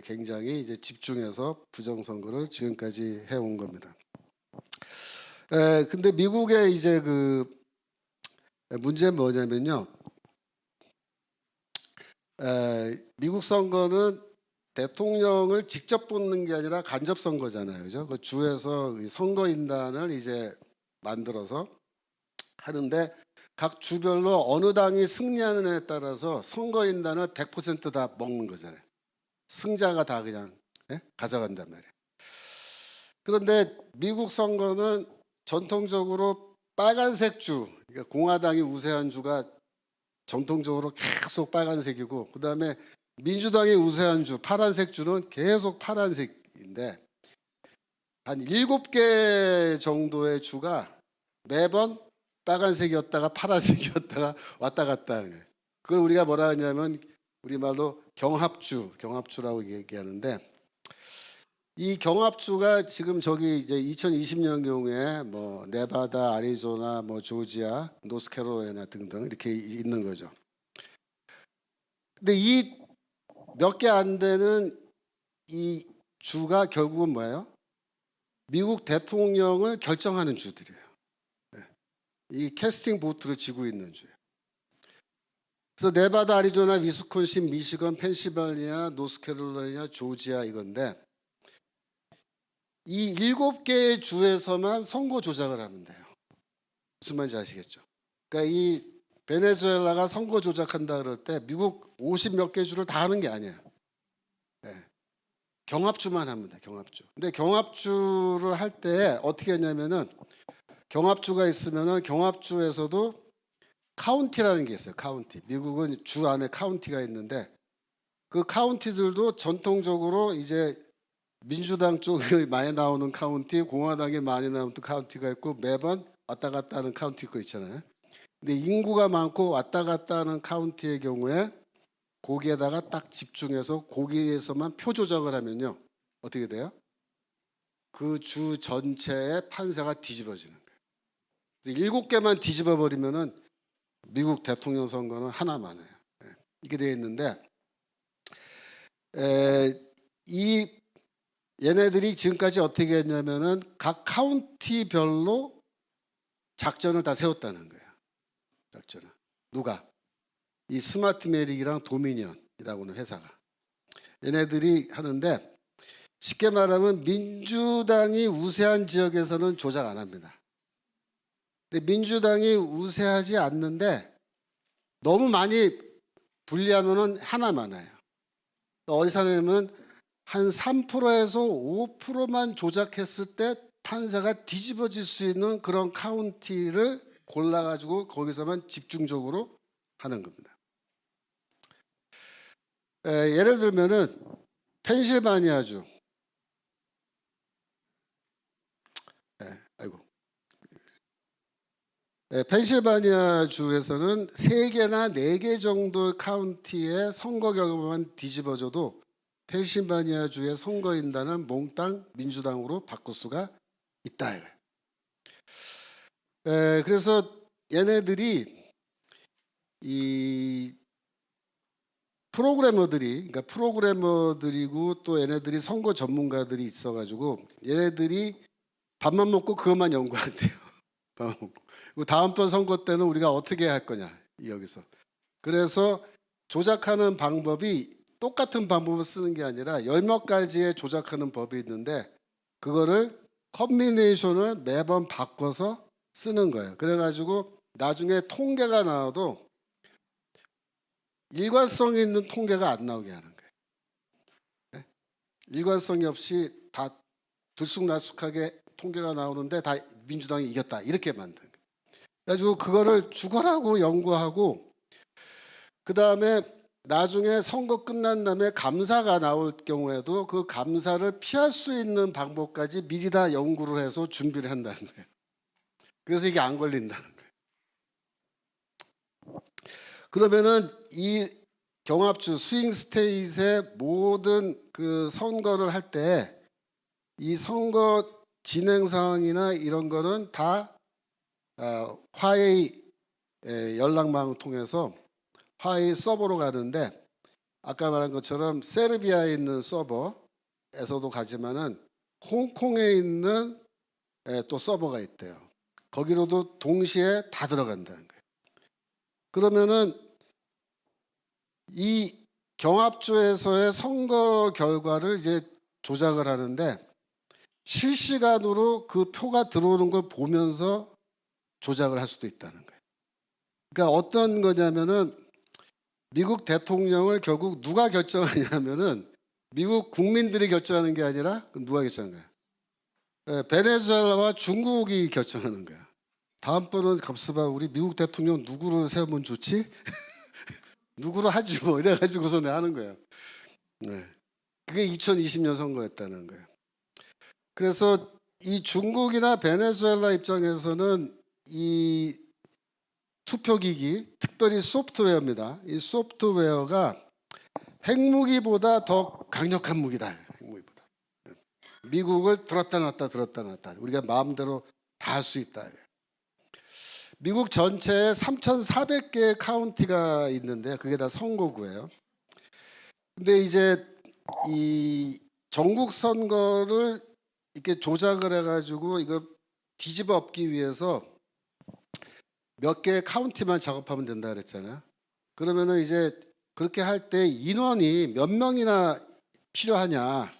굉장히 이제 집중해서 부정선거를 지금까지 해온 겁니다. 근데 미국의 이제 그 문제는 뭐냐면요. 미국 선거는 대통령을 직접 뽑는 게 아니라 간접 선거잖아요, 그죠? 그 주에서 선거인단을 이제 만들어서 하는데 각 주별로 어느 당이 승리하느냐에 따라서 선거인단을 100% 다 먹는 거잖아요. 승자가 다 그냥 가져간단 말이에요. 그런데 미국 선거는 전통적으로 빨간색 주, 그러니까 공화당이 우세한 주가 전통적으로 계속 빨간색이고 그 다음에 민주당이 우세한 주, 파란색 주는 계속 파란색인데 한 7개 정도의 주가 매번 빨간색이었다가 파란색이었다가 왔다 갔다 하는 거예요. 그걸 우리가 뭐라 하냐면 우리말로 경합주라고 얘기하는데 이 경합주가 지금 저기 이제 2020년 경우에 뭐 네바다, 애리조나, 뭐 조지아, 노스캐롤라이나 등등 이렇게 있는 거죠. 근데 이 몇 개 안 되는 이 주가 결국은 뭐예요? 미국 대통령을 결정하는 주들이에요. 이 캐스팅 보트를 쥐고 있는 주예요. 그래서 네바다, 애리조나, 위스콘신, 미시건, 펜실바니아, 노스캐롤라이나, 조지아 이건데 이 7개의 주에서만 선거 조작을 하면 돼요. 무슨 말인지 아시겠죠? 그러니까 이 베네수엘라가 선거 조작한다 그럴 때 미국 50 몇 개 주를 다 하는 게 아니에요. 경합주만 하면 돼. 경합주. 근데 경합주를 할 때 어떻게 했냐면은 경합주가 있으면은 경합주에서도 카운티라는 게 있어요. 카운티. 미국은 주 안에 카운티가 있는데 그 카운티들도 전통적으로 이제 민주당 쪽이 많이 나오는 카운티, 공화당이 많이 나오는 카운티가 있고 매번 왔다 갔다 하는 카운티가 있잖아요. 근데 인구가 많고 왔다 갔다 하는 카운티의 경우에 거기에다가 딱 집중해서 거기에서만 표 조작을 하면요. 어떻게 돼요? 그 주 전체의 판세가 뒤집어지는 거예요. 7개만 뒤집어 버리면은 미국 대통령 선거는 하나만 해요. 이게 되어 있는데 이 얘네들이 지금까지 어떻게 했냐면은 각 카운티별로 작전을 다 세웠다는 거예요. 작전을. 누가? 이 스마트 메릭이랑 도미니언이라고 하는 회사가. 얘네들이 하는데 쉽게 말하면 민주당이 우세한 지역에서는 조작 안 합니다. 근데 민주당이 우세하지 않는데 너무 많이 분리하면은 하나만 와요. 어디서 하냐면 한 3%에서 5%만 조작했을 때 판세가 뒤집어질 수 있는 그런 카운티를 골라가지고 거기서만 집중적으로 하는 겁니다. 예를 들면은 펜실바니아주, 펜실바니아주에서는 3개나 4개 정도 카운티의 선거 결과만 뒤집어져도 펜실바니아주의 선거인단을 몽땅 민주당으로 바꿀 수가 있다. 그래서 얘네들이 이 그러니까 프로그래머들이고 또 얘네들이 선거 전문가들이 있어가지고 얘네들이 밥만 먹고 그것만 연구한대요. 밥만 먹고. 그리고 다음번 선거 때는 우리가 어떻게 할 거냐 여기서. 그래서 조작하는 방법이 똑같은 방법을 쓰는 게 아니라 10몇 가지의 조작하는 법이 있는데 그거를 컨비네이션을 매번 바꿔서 쓰는 거예요. 그래가지고 나중에 통계가 나와도 일관성 있는 통계가 안 나오게 하는 거예요. 네? 일관성이 없이 다 들쑥날쑥하게 통계가 나오는데 다 민주당이 이겼다 이렇게 만든 거예요. 그래가지고 그거를 죽어라고 연구하고 그 다음에 나중에 선거 끝난 다음에 감사가 나올 경우에도 그 감사를 피할 수 있는 방법까지 미리 다 연구를 해서 준비를 한다는 거예요. 그래서 이게 안 걸린다는 거예요. 그러면은 이 경합주 스윙 스테이트의 모든 그 선거를 할 때 이 선거 진행 상황이나 이런 거는 다 화웨이 연락망을 통해서 화웨이 서버로 가는데 아까 말한 것처럼 세르비아에 있는 서버에서도 가지만은 홍콩에 있는 또 서버가 있대요. 거기로도 동시에 다 들어간다는 거예요. 그러면은 이 경합주에서의 선거 결과를 이제 조작을 하는데 실시간으로 그 표가 들어오는 걸 보면서 조작을 할 수도 있다는 거예요. 그러니까 어떤 거냐면은 미국 대통령을 결국 누가 결정하냐면은 미국 국민들이 결정하는 게 아니라 그럼 누가 결정하는 거야? 베네수엘라와 중국이 결정하는 거야. 다음번은 갑시다. 우리 미국 대통령 누구를 세우면 좋지? 누구로 하지 뭐 이래가지고서 하는 거예요. 네. 그게 2020년 선거였다는 거예요. 그래서 이 중국이나 베네수엘라 입장에서는 이 투표기기, 특별히 소프트웨어입니다. 이 소프트웨어가 핵무기보다 더 강력한 무기다. 핵무기보다. 미국을 들었다 놨다 들었다 놨다. 우리가 마음대로 다 할 수 있다. 미국 전체에 3,400개의 카운티가 있는데 그게 다 선거구예요. 근데 이제 이 전국 선거를 이렇게 조작을 해가지고 이거 뒤집어 엎기 위해서 몇 개의 카운티만 작업하면 된다 그랬잖아요. 그러면은 이제 그렇게 할 때 인원이 몇 명이나 필요하냐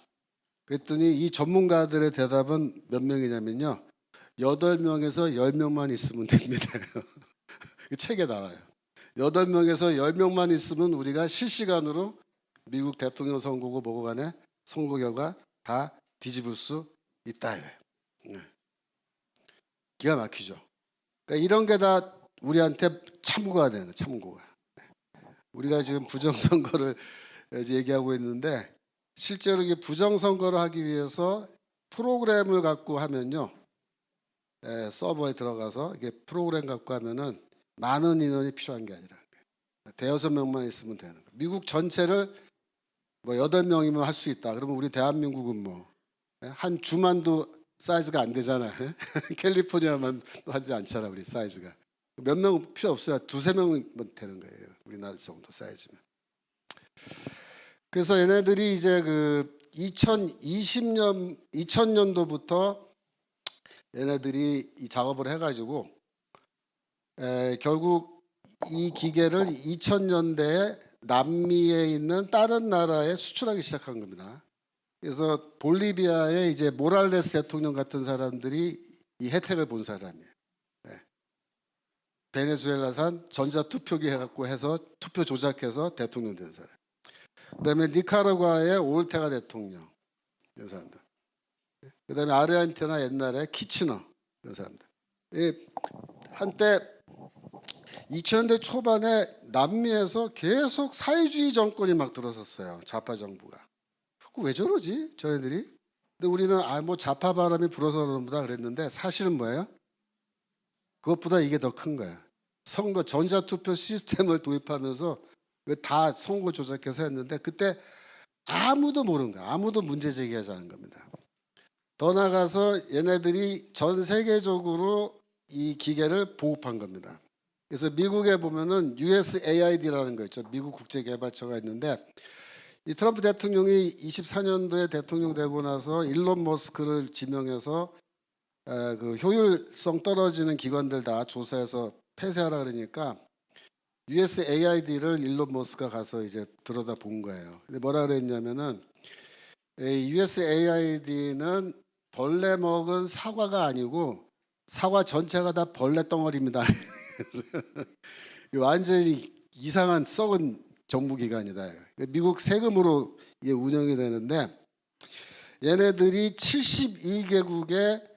그랬더니 이 전문가들의 대답은 몇 명이냐면요. 8명에서 10명만 있으면 됩니다. 책에 나와요. 8명에서 10명만 있으면 우리가 실시간으로 미국 대통령 선거고 뭐고 간에 선거 결과 다 뒤집을 수 있다. 기가 막히죠. 그러니까 이런 게 다 우리한테 참고가 되는 거예요. 참고가. 우리가 지금 부정선거를 얘기하고 있는데 실제로 이게 부정선거를 하기 위해서 프로그램을 갖고 하면요, 서버에 들어가서 이게 프로그램 갖고 하면은 많은 인원이 필요한 게 아니라 대여섯 명만 있으면 되는 거예요. 미국 전체를 뭐 8명이면 할 수 있다. 그러면 우리 대한민국은 뭐 한 주만도 사이즈가 안 되잖아. 캘리포니아만 하지 않잖아, 우리 사이즈가. 몇 명 필요 없어요. 2~3명은 되는 거예요. 우리나라 정도 사이즈면. 그래서 얘네들이 이제 그 2000년도부터 얘네들이 이 작업을 해가지고 결국 이 기계를 2000년대에 남미에 있는 다른 나라에 수출하기 시작한 겁니다. 그래서 볼리비아의 이제 모랄레스 대통령 같은 사람들이 이 혜택을 본 사람이에요. 베네수엘라산 전자투표기 해서 투표 조작해서 대통령 된 사람. 그다음에 니카라과의 올테가 대통령 이런 사람들. 그다음에 아르헨티나 옛날에 키치너 이런 사람들. 한때 2000년대 초반에 남미에서 계속 사회주의 정권이 막 들어섰어요. 좌파 정부가. 왜 저러지 저희들이? 근데 우리는 뭐 좌파 바람이 불어서 그런 보다 그랬는데 사실은 뭐예요? 그것보다 이게 더 큰 거야. 선거 전자투표 시스템을 도입하면서 다 선거 조작해서 했는데 그때 아무도 모르는 거야. 아무도 문제 제기하지 않은 겁니다. 더 나가서 얘네들이 전 세계적으로 이 기계를 보급한 겁니다. 그래서 미국에 보면은 USAID라는 거 있죠. 미국 국제개발처가 있는데 이 트럼프 대통령이 24년도에 대통령 되고 나서 일론 머스크를 지명해서 그 효율성 떨어지는 기관들 다 조사해서 폐쇄하라 그러니까 USAID를 일론 머스크가 가서 이제 들여다 본 거예요. 근데 뭐라 그랬냐면은 USAID는 벌레 먹은 사과가 아니고 사과 전체가 다 벌레 덩어리입니다. 완전히 이상한 썩은 정부기관이다. 미국 세금으로 이게 운영이 되는데 얘네들이 72개국의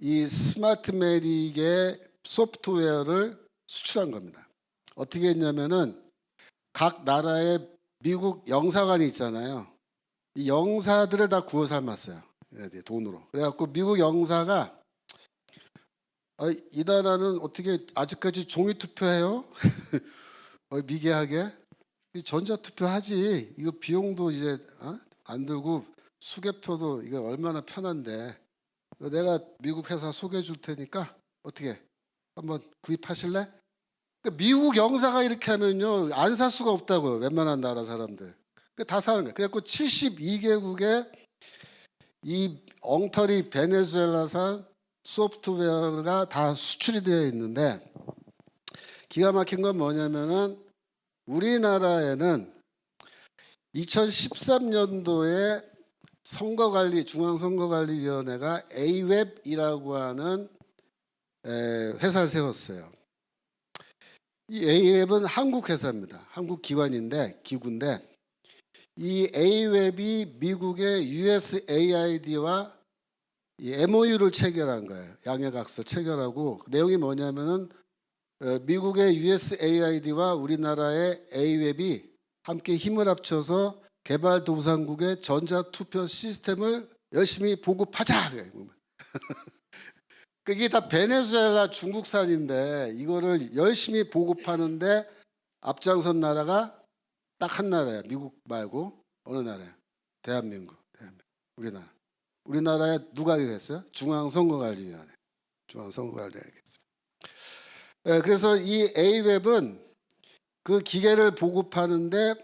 이 스마트 메릭의 소프트웨어를 수출한 겁니다. 어떻게 했냐면은 각 나라의 미국 영사관이 있잖아요. 이 영사들을 다 구워 삶았어요. 얘네들이 돈으로. 그래갖고 미국 영사가 이 나라는 어떻게 아직까지 종이 투표해요? 미개하게 전자투표 하지. 이거 비용도 이제 안 들고 수개표도 이거 얼마나 편한데 내가 미국 회사 소개해 줄 테니까 어떻게 한번 구입하실래? 그러니까 미국 영사가 이렇게 하면요 안 살 수가 없다고요. 웬만한 나라 사람들 다 사는 거예요. 그래갖고 72개국에 이 엉터리 베네수엘라산 소프트웨어가 다 수출이 되어 있는데 기가 막힌 건 뭐냐면은 우리나라에는 2013년도에 중앙선거관리위원회가 AWEB이라고 하는 회사를 세웠어요. 이 AWEB은 한국 회사입니다. 한국 기관인데 기구인데 이 AWEB이 미국의 USAID와 이 MOU를 체결한 거예요. 양해각서 체결하고 내용이 뭐냐면은 미국의 USAID와 우리나라의 AWEB이 함께 힘을 합쳐서 개발도상국의 전자투표 시스템을 열심히 보급하자. 그게 다 베네수엘라 중국산인데 이거를 열심히 보급하는데 앞장선 나라가 딱 한 나라예요. 미국 말고 어느 나라예요? 대한민국. 우리나라. 우리나라에 누가 이랬어요? 중앙선거관리위원회. 중앙선거관리위원회겠습니다. 그래서 이 AWEB은 그 기계를 보급하는데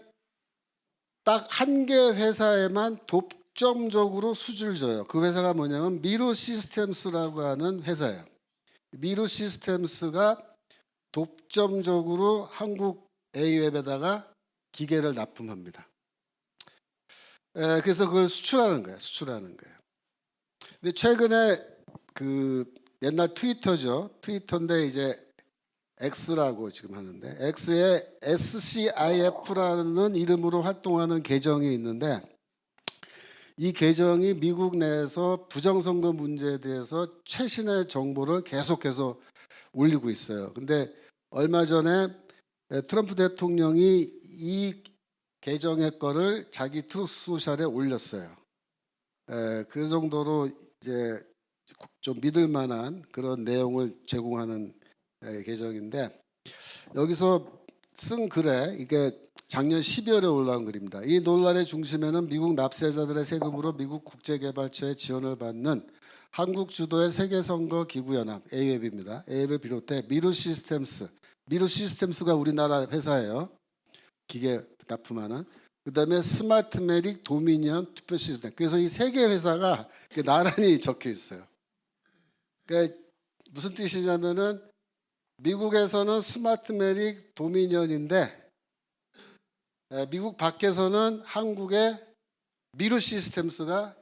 딱 한 개 회사에만 독점적으로 수주를 줘요. 그 회사가 뭐냐면 미루 시스템스라고 하는 회사예요. 미루 시스템스가 독점적으로 한국 AWEB에다가 기계를 납품합니다. 그래서 그걸 수출하는 거예요. 근데 최근에 그 옛날 트위터죠. 트위터인데 이제 X라고 지금 하는데 X에 SCIF라는 이름으로 활동하는 계정이 있는데 이 계정이 미국 내에서 부정선거 문제에 대해서 최신의 정보를 계속해서 올리고 있어요. 근데 얼마 전에 트럼프 대통령이 이 개정의 거를 자기 트루스 소셜에 올렸어요. 그 정도로 이제 좀 믿을 만한 그런 내용을 제공하는 계정인데, 여기서 쓴 글에 이게 작년 12월에 올라온 글입니다. 이 논란의 중심에는 미국 납세자들의 세금으로 미국 국제개발처의 지원을 받는 한국 주도의 세계선거기구연합 AWEB입니다. AWEB을 비롯해 미르시스템스가 우리나라 회사예요. 기계 납품하는. 그다음에 스마트메릭, 도미니언, 투표 시스템. 그래서 이 세 개 회사가 나란히 적혀 있어요. 그러니까 무슨 뜻이냐면은 미국에서는 스마트메릭, 도미니언인데 미국 밖에서는 한국의 미르시스템스가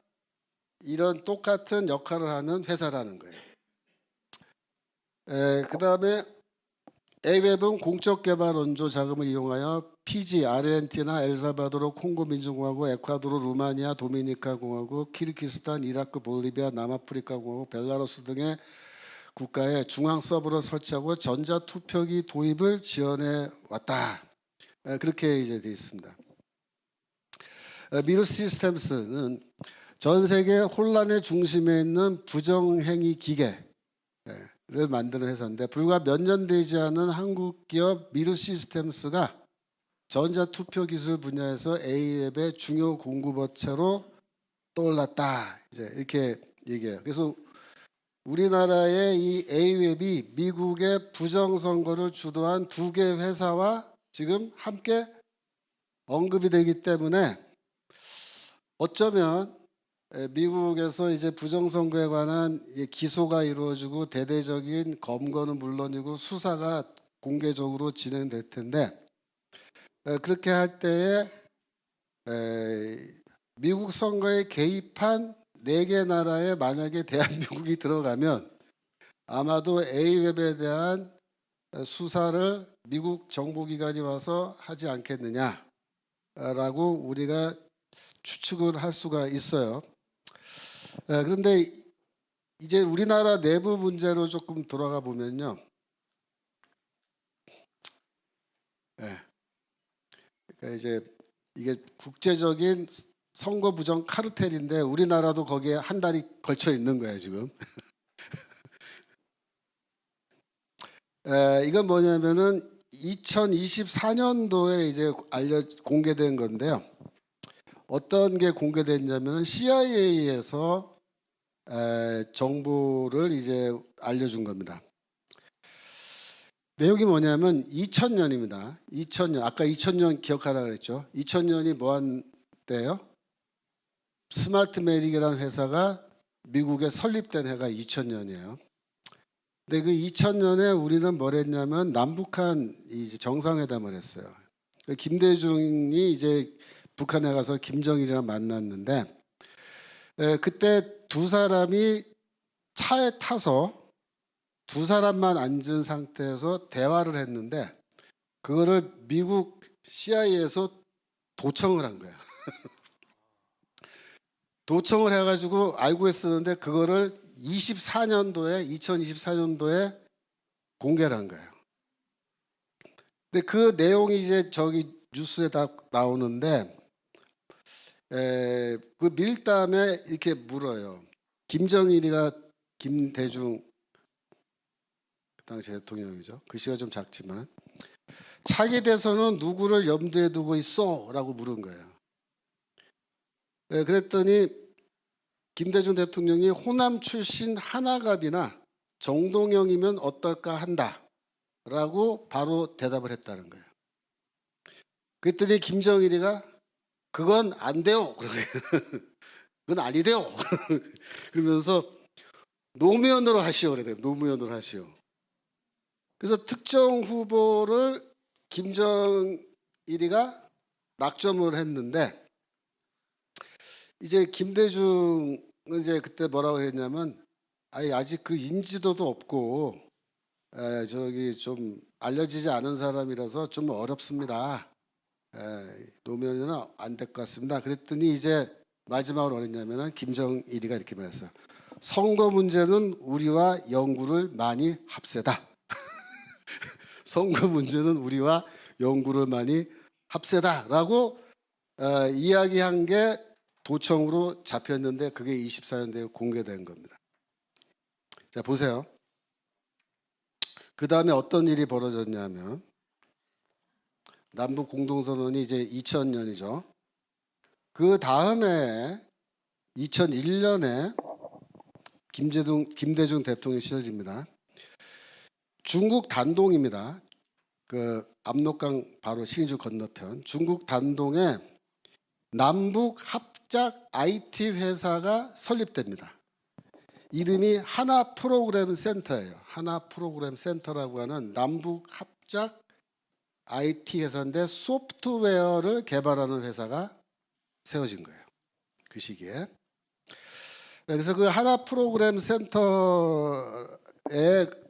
이런 똑같은 역할을 하는 회사라는 거예요. 그다음에 AWEB은 공적 개발 원조 자금을 이용하여 피지, 아르헨티나, 엘살바도르, 콩고 민주공화국, 에콰도르, 루마니아, 도미니카 공화국, 키르기스탄, 이라크, 볼리비아, 남아프리카 공화국, 벨라루스 등의 국가에 중앙 서버를 설치하고 전자 투표기 도입을 지원해 왔다. 그렇게 이제 되어 있습니다. 미르 시스템스는 전 세계 혼란의 중심에 있는 부정행위 기계를 만드는 회사인데, 불과 몇 년 되지 않은 한국 기업 미르 시스템스가 전자 투표 기술 분야에서 AWEB의 중요 공급업체로 떠올랐다. 이제 이렇게 얘기해요. 그래서 우리나라의 이 AWEB이 미국의 부정선거를 주도한 두 개 회사와 지금 함께 언급이 되기 때문에 어쩌면 미국에서 이제 부정선거에 관한 기소가 이루어지고 대대적인 검거는 물론이고 수사가 공개적으로 진행될 텐데, 그렇게 할 때에 미국 선거에 개입한 네 개 나라에 만약에 대한민국이 들어가면 아마도 AWEB에 대한 수사를 미국 정보기관이 와서 하지 않겠느냐라고 우리가 추측을 할 수가 있어요. 그런데 이제 우리나라 내부 문제로 조금 돌아가 보면요. 그러니까 이제 이게 국제적인 선거 부정 카르텔인데 우리나라도 거기에 한 달이 걸쳐 있는 거예요, 지금. 이건 뭐냐면은 2024년도에 이제 공개된 건데요. 어떤 게 공개됐냐면은 CIA에서 정보를 이제 알려준 겁니다. 내용이 뭐냐면 2000년입니다. 2000년, 아까 2000년 기억하라 그랬죠. 2000년이 뭐한 때예요? 스마트메릭이라는 회사가 미국에 설립된 해가 2000년이에요. 근데 그 2000년에 우리는 뭘 했냐면 남북한 이제 정상회담을 했어요. 김대중이 이제 북한에 가서 김정일이랑 만났는데, 그때 두 사람이 차에 타서 두 사람만 앉은 상태에서 대화를 했는데, 그거를 미국 CIA에서 도청을 한 거야. 도청을 해가지고 알고 있었는데 그거를 2024년도에 공개를 한 거예요. 근데 그 내용이 이제 저기 뉴스에 다 나오는데, 그 밀담에 이렇게 물어요. 김정일이가 김대중 그 당시 대통령이죠. 글씨가 좀 작지만 차기 대선은 누구를 염두에 두고 있어?라고 물은 거예요. 그랬더니 김대중 대통령이 호남 출신 하나갑이나 정동영이면 어떨까 한다라고 바로 대답을 했다는 거예요. 그랬더니 김정일이가 그건 안 돼요. 그건 아니돼요. 그러면서 노무현으로 하시오 그래요. 노무현으로 하시오. 그래서 특정 후보를 김정일이가 낙점을 했는데, 이제 김대중은 이제 그때 뭐라고 했냐면, 아직 그 인지도도 없고 저기 좀 알려지지 않은 사람이라서 좀 어렵습니다. 노무현은 안 될 것 같습니다. 그랬더니 이제 마지막으로 뭐랬냐면은 김정일이가 이렇게 말했어요. 선거 문제는 우리와 연구를 많이 합세다. 선거 문제는 우리와 연구를 많이 합세다라고 이야기한 게 도청으로 잡혔는데 그게 24년도에 공개된 겁니다. 자, 보세요. 그 다음에 어떤 일이 벌어졌냐면 남북 공동선언이 이제 2000년이죠. 그 다음에 2001년에 김대중 대통령 시절입니다. 중국 단동입니다. 그 압록강 바로 신의주 건너편 중국 단동에 남북 합작 IT 회사가 설립됩니다. 이름이 하나 프로그램 센터예요. 하나 프로그램 센터라고 하는 남북 합작 IT 회사인데 소프트웨어를 개발하는 회사가 세워진 거예요. 그 시기에. 그래서 그 하나 프로그램 센터의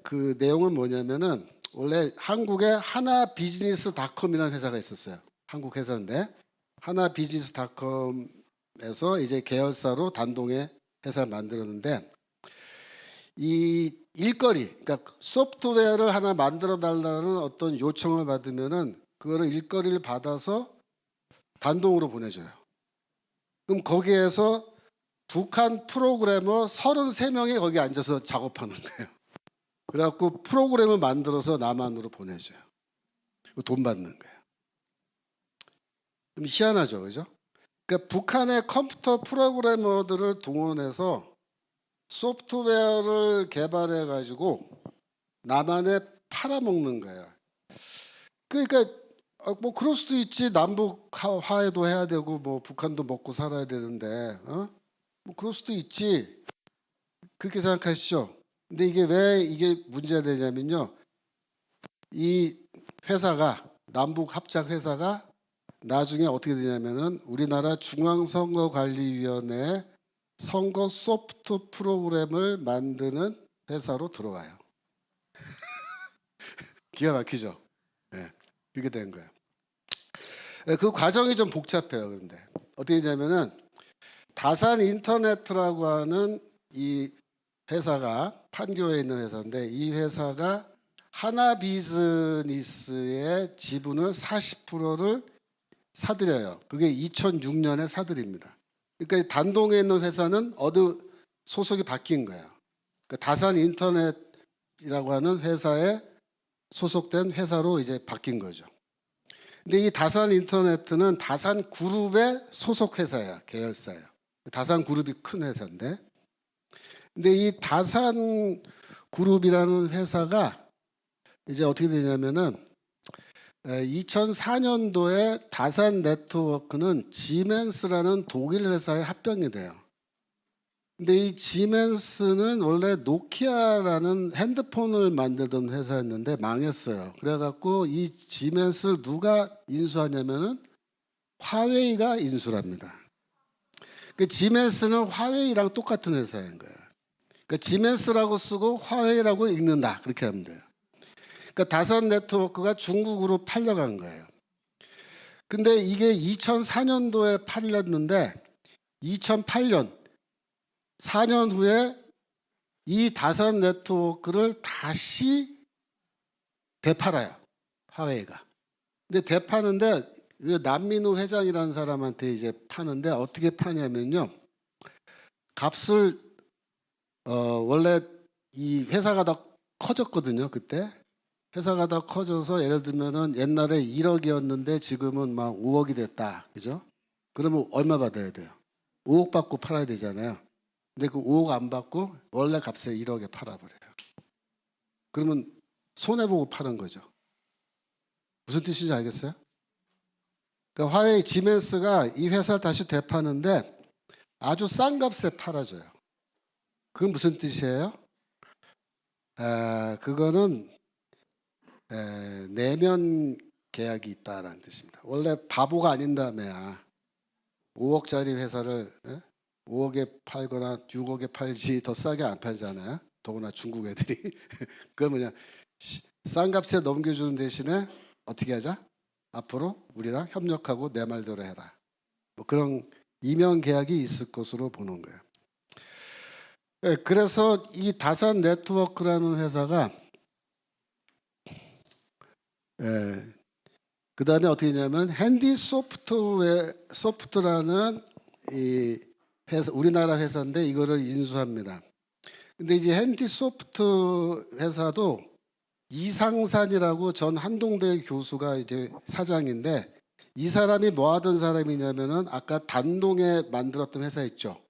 그 내용은 뭐냐면은 원래 한국에 하나비즈니스닷컴이라는 회사가 있었어요. 한국 회사인데 하나비즈니스닷컴에서 이제 계열사로 단동에 회사를 만들었는데 이 일거리, 그러니까 소프트웨어를 하나 만들어 달라는 어떤 요청을 받으면은 그거를 일거리를 받아서 단동으로 보내줘요. 그럼 거기에서 북한 프로그래머 33명이 거기 앉아서 작업하는 거예요. 그래갖고 프로그램을 만들어서 남한으로 보내줘요. 돈 받는 거예요. 좀 희한하죠, 그죠? 그러니까 북한의 컴퓨터 프로그래머들을 동원해서 소프트웨어를 개발해가지고 남한에 팔아먹는 거예요. 그러니까 뭐 그럴 수도 있지. 남북 화해도 해야 되고 뭐 북한도 먹고 살아야 되는데 뭐 그럴 수도 있지. 그렇게 생각하시죠. 근데 이게 왜 이게 문제가 되냐면요. 이 회사가 남북 합작 회사가 나중에 어떻게 되냐면은 우리나라 중앙선거관리위원회 선거 소프트 프로그램을 만드는 회사로 들어와요. 기가 막히죠. 네, 그렇게 된 거예요. 그 과정이 좀 복잡해요. 그런데 어떻게 되냐면은 다산 인터넷이라고 하는 이 회사가 판교에 있는 회사인데 이 회사가 하나비즈니스의 지분을 40%를 사들여요. 그게 2006년에 사들입니다. 그러니까 단동에 있는 회사는 어느 소속이 바뀐 거예요. 그러니까 다산 인터넷이라고 하는 회사에 소속된 회사로 이제 바뀐 거죠. 근데 이 다산 인터넷은 다산 그룹의 소속 회사야, 계열사예요. 다산 그룹이 큰 회사인데, 근데 이 다산 그룹이라는 회사가 이제 어떻게 되냐면은 2004년도에 다산 네트워크는 지멘스라는 독일 회사에 합병이 돼요. 근데 이 지멘스는 원래 노키아라는 핸드폰을 만들던 회사였는데 망했어요. 그래갖고 이 지멘스를 누가 인수하냐면은 화웨이가 인수합니다. 그 지멘스는 화웨이랑 똑같은 회사인 거예요. 그러니까 지멘스라고 쓰고 화웨이라고 읽는다. 그렇게 하면 돼요. 그러니까 다산 네트워크가 중국으로 팔려간 거예요. 근데 이게 2004년도에 팔렸는데 2008년 4년 후에 이 다산 네트워크를 다시 되팔아요. 화웨이가. 근데 되파는데 남민우 회장이라는 사람한테 이제 파는데 어떻게 파냐면요. 값을 원래 이 회사가 더 커졌거든요. 그때. 회사가 더 커져서 예를 들면은 옛날에 1억이었는데 지금은 막 5억이 됐다. 그죠? 그러면 얼마 받아야 돼요? 5억 받고 팔아야 되잖아요. 근데 그 5억 안 받고 원래 값에 1억에 팔아버려요. 그러면 손해보고 파는 거죠. 무슨 뜻인지 알겠어요? 그러니까 화웨이 지멘스가 이 회사를 다시 되파는데 아주 싼 값에 팔아줘요. 그건 무슨 뜻이에요? 그거는 내면 계약이 있다라는 뜻입니다. 원래 바보가 아닌다며야 5억짜리 회사를 5억에 팔거나 6억에 팔지 더 싸게 안 팔잖아요. 더구나 중국 애들이. 그건 뭐냐, 싼 값에 넘겨주는 대신에 어떻게 하자? 앞으로 우리랑 협력하고 내 말대로 해라. 뭐 그런 이면 계약이 있을 것으로 보는 거예요. 그래서 이 다산 네트워크라는 회사가 그다음에 어떻게 했냐면 핸디 소프트라는 이 회사, 우리나라 회사인데 이거를 인수합니다. 근데 이제 핸디 소프트 회사도 이상산이라고 전 한동대 교수가 이제 사장인데, 이 사람이 뭐 하던 사람이냐면은 아까 단동에 만들었던 회사 있죠.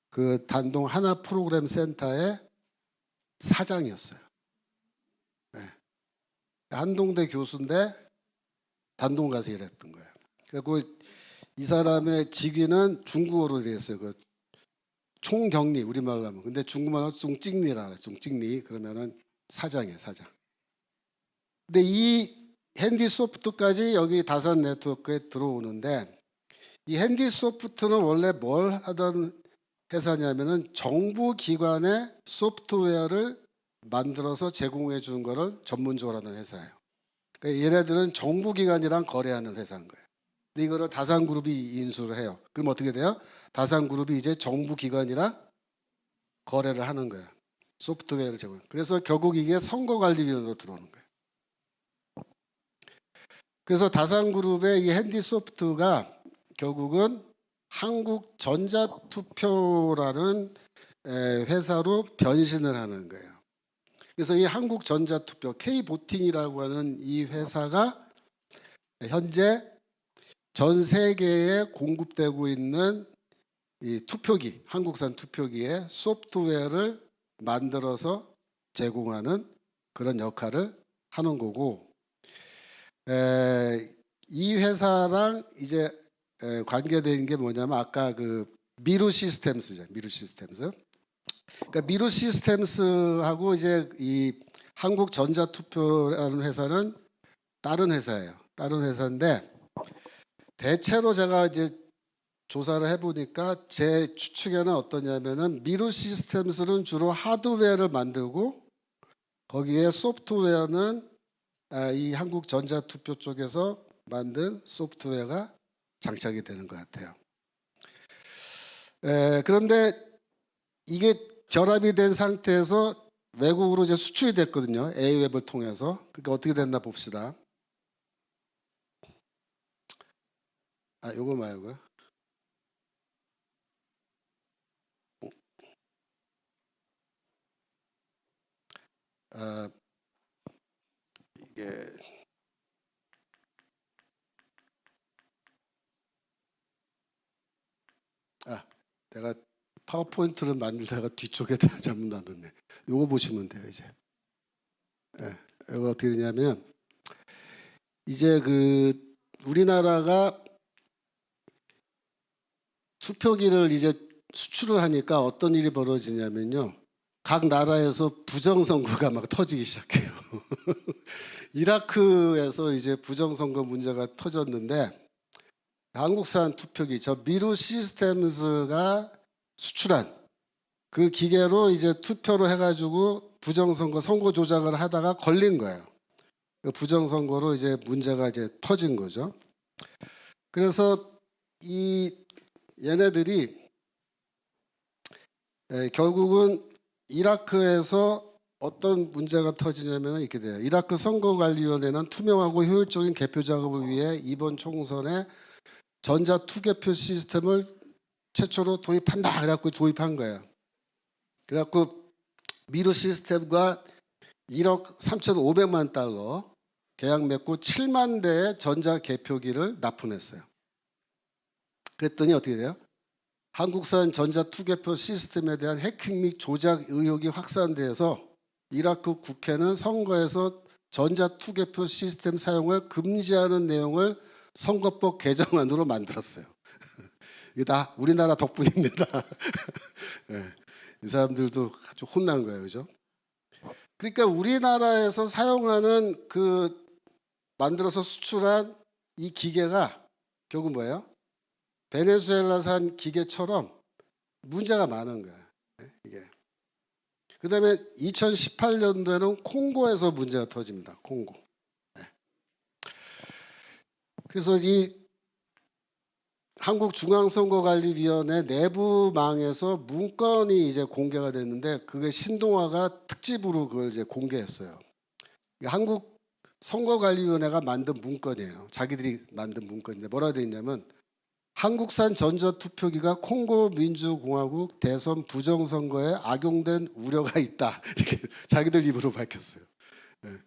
그 단동 하나 프로그램 센터의 사장이었어요. 네. 한동대 교수인데 단동 가서 일했던 거예요. 그리고 이 사람의 직위는 중국어로 되어 있어요. 그 총경리, 우리말로 하면. 근데 중국말로 쭝찍리라 그래요. 쭝찍리. 그러면은 사장이에요, 사장. 근데 이 핸디 소프트까지 여기 다산 네트워크에 들어오는데, 이 핸디 소프트는 원래 뭘 하던 회사냐면은 정부 기관의 소프트웨어를 만들어서 제공해 주는 거를 전문적으로 하는 회사예요. 그러니까 얘네들은 정부 기관이랑 거래하는 회사인 거예요. 근데 이거를 다산그룹이 인수를 해요. 그럼 어떻게 돼요? 다산그룹이 이제 정부 기관이랑 거래를 하는 거예요. 소프트웨어를 제공. 그래서 결국 이게 선거관리위원회로 들어오는 거예요. 그래서 다산그룹의 이 핸디소프트가 결국은 한국전자투표라는 회사로 변신을 하는 거예요. 그래서 이 한국전자투표 K보팅이라고 하는 이 회사가 현재 전 세계에 공급되고 있는 이 투표기, 한국산 투표기의 소프트웨어를 만들어서 제공하는 그런 역할을 하는 거고, 이 회사랑 이제 관계된 게 뭐냐면 아까 그 미루 시스템스죠. 미루 시스템스. 그러니까 미루 시스템스하고 이제 이 한국전자투표라는 회사는 다른 회사예요. 다른 회사인데, 대체로 제가 이제 조사를 해보니까 제 추측에는 어떠냐면은 미루 시스템스는 주로 하드웨어를 만들고 거기에 소프트웨어는 이 한국전자투표 쪽에서 만든 소프트웨어가 장착이 되는 것 같아요. 그런데 이게 결합이 된 상태에서 외국으로 이제 수출이 됐거든요. A웹을 통해서. 그러니까 어떻게 됐나 봅시다. 요거 말고요. 이게 내가 파워포인트를 만들다가 뒤쪽에다 잘못 놔뒀네. 요거 보시면 돼요, 이제. 이거 어떻게 되냐면 이제 그 우리나라가 투표기를 이제 수출을 하니까 어떤 일이 벌어지냐면요. 각 나라에서 부정선거가 막 터지기 시작해요. 이라크에서 이제 부정선거 문제가 터졌는데, 한국산 투표기, 저 미루 시스템스가 수출한 그 기계로 이제 투표를 해가지고 부정선거 선거 조작을 하다가 걸린 거예요. 그 부정선거로 이제 문제가 이제 터진 거죠. 그래서 이 얘네들이 결국은 이라크에서 어떤 문제가 터지냐면 이렇게 돼요. 이라크 선거관리위원회는 투명하고 효율적인 개표 작업을 위해 이번 총선에 전자투개표 시스템을 최초로 도입한다. 그래갖고 도입한 거예요. 그래갖고 미루 시스템과 1억 3,500만 달러 계약 맺고 7만 대의 전자개표기를 납품했어요. 그랬더니 어떻게 돼요? 한국산 전자투개표 시스템에 대한 해킹 및 조작 의혹이 확산돼서 이라크 국회는 선거에서 전자투개표 시스템 사용을 금지하는 내용을 선거법 개정안으로 만들었어요. 이게 다 우리나라 덕분입니다. 네, 이 사람들도 아주 혼난 거예요, 그죠? 그러니까 우리나라에서 사용하는 그 만들어서 수출한 이 기계가 결국 뭐예요? 베네수엘라산 기계처럼 문제가 많은 거예요. 이게. 그다음에 2018년도에는 콩고에서 문제가 터집니다. 콩고. 그래서 이 한국중앙선거관리위원회 내부망에서 문건이 이제 공개가 됐는데, 그게 신동아가 특집으로 그걸 이제 공개했어요. 한국 선거관리위원회가 만든 문건이에요. 자기들이 만든 문건인데 뭐라 되어 있냐면 한국산 전자투표기가 콩고 민주공화국 대선 부정선거에 악용된 우려가 있다. 이렇게 자기들 입으로 밝혔어요. 예.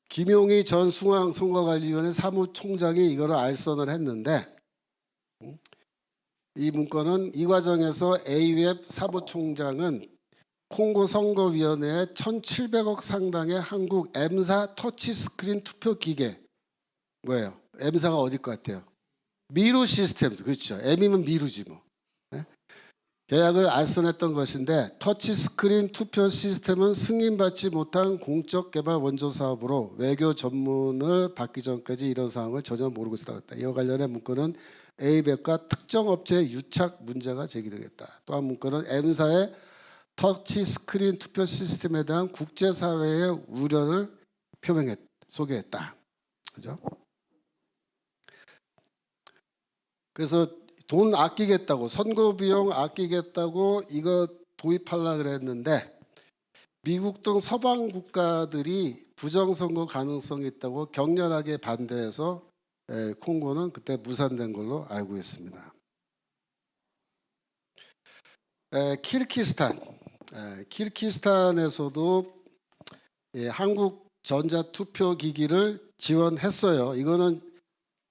김용희 전 중앙선거관리위원회 사무총장이 이거를 알선을 했는데 이 문건은 이 과정에서 A웹 사무총장은 콩고 선거위원회에 1,700억 상당의 한국 M사 터치스크린 투표 기계 뭐예요? M사가 어딜 것 같아요? 미루 시스템 그렇죠. M이면 미루지 뭐. 네? 계약을 알선했던 것인데 터치스크린 투표 시스템은 승인받지 못한 공적 개발 원조 사업으로 외교 전문을 받기 전까지 이런 사항을 전혀 모르고 있었다. 이와 관련해 문건은 A백과 특정 업체의 유착 문제가 제기되겠다. 또한 문건은 M사의 터치 스크린 투표 시스템에 대한 국제사회의 우려를 소개했다. 그죠? 그래서 돈 아끼겠다고, 선거 비용 아끼겠다고 이거 도입하려고 그랬는데 미국 등 서방 국가들이 부정선거 가능성이 있다고 격렬하게 반대해서 콩고는 그때 무산된 걸로 알고 있습니다. 키르기스탄에서도 한국 전자투표기기를 지원했어요. 이거는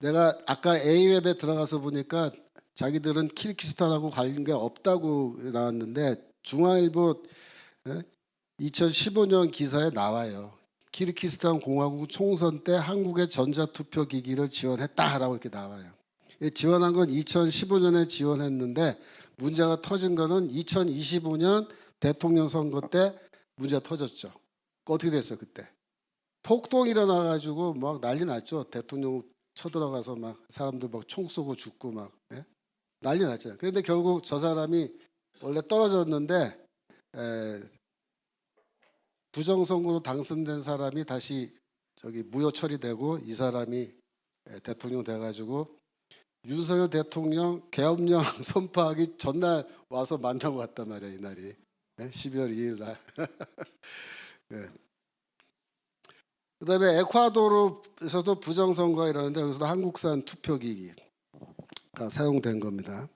내가 아까 A웹에 들어가서 보니까 자기들은 키르기스탄하고 관계 없다고 나왔는데 중앙일보 2015년 기사에 나와요. 키르기스탄 공화국 총선 때 한국의 전자투표기기를 지원했다라고 이렇게 나와요. 지원한 건 2015년에 지원했는데 문제가 터진 거는 2025년 대통령 선거 때 문제가 터졌죠. 어떻게 됐어요 그때? 폭동이 일어나가지고 막 난리 났죠. 대통령 쳐들어가서 막 사람들 막 총 쏘고 죽고 막 난리 났잖아요. 그런데 결국 저 사람이 원래 떨어졌는데 부정선거로 당선된 사람이 다시 저기 무효 처리되고 이 사람이 대통령 돼가지고 윤석열 대통령 계엄령 선포하기 전날 와서 만나고 갔단 말이야 이날이 12월 2일 날. 그다음에 에콰도르에서도 부정선거가 일어났는데 여기서도 한국산 투표기기가 사용된 겁니다.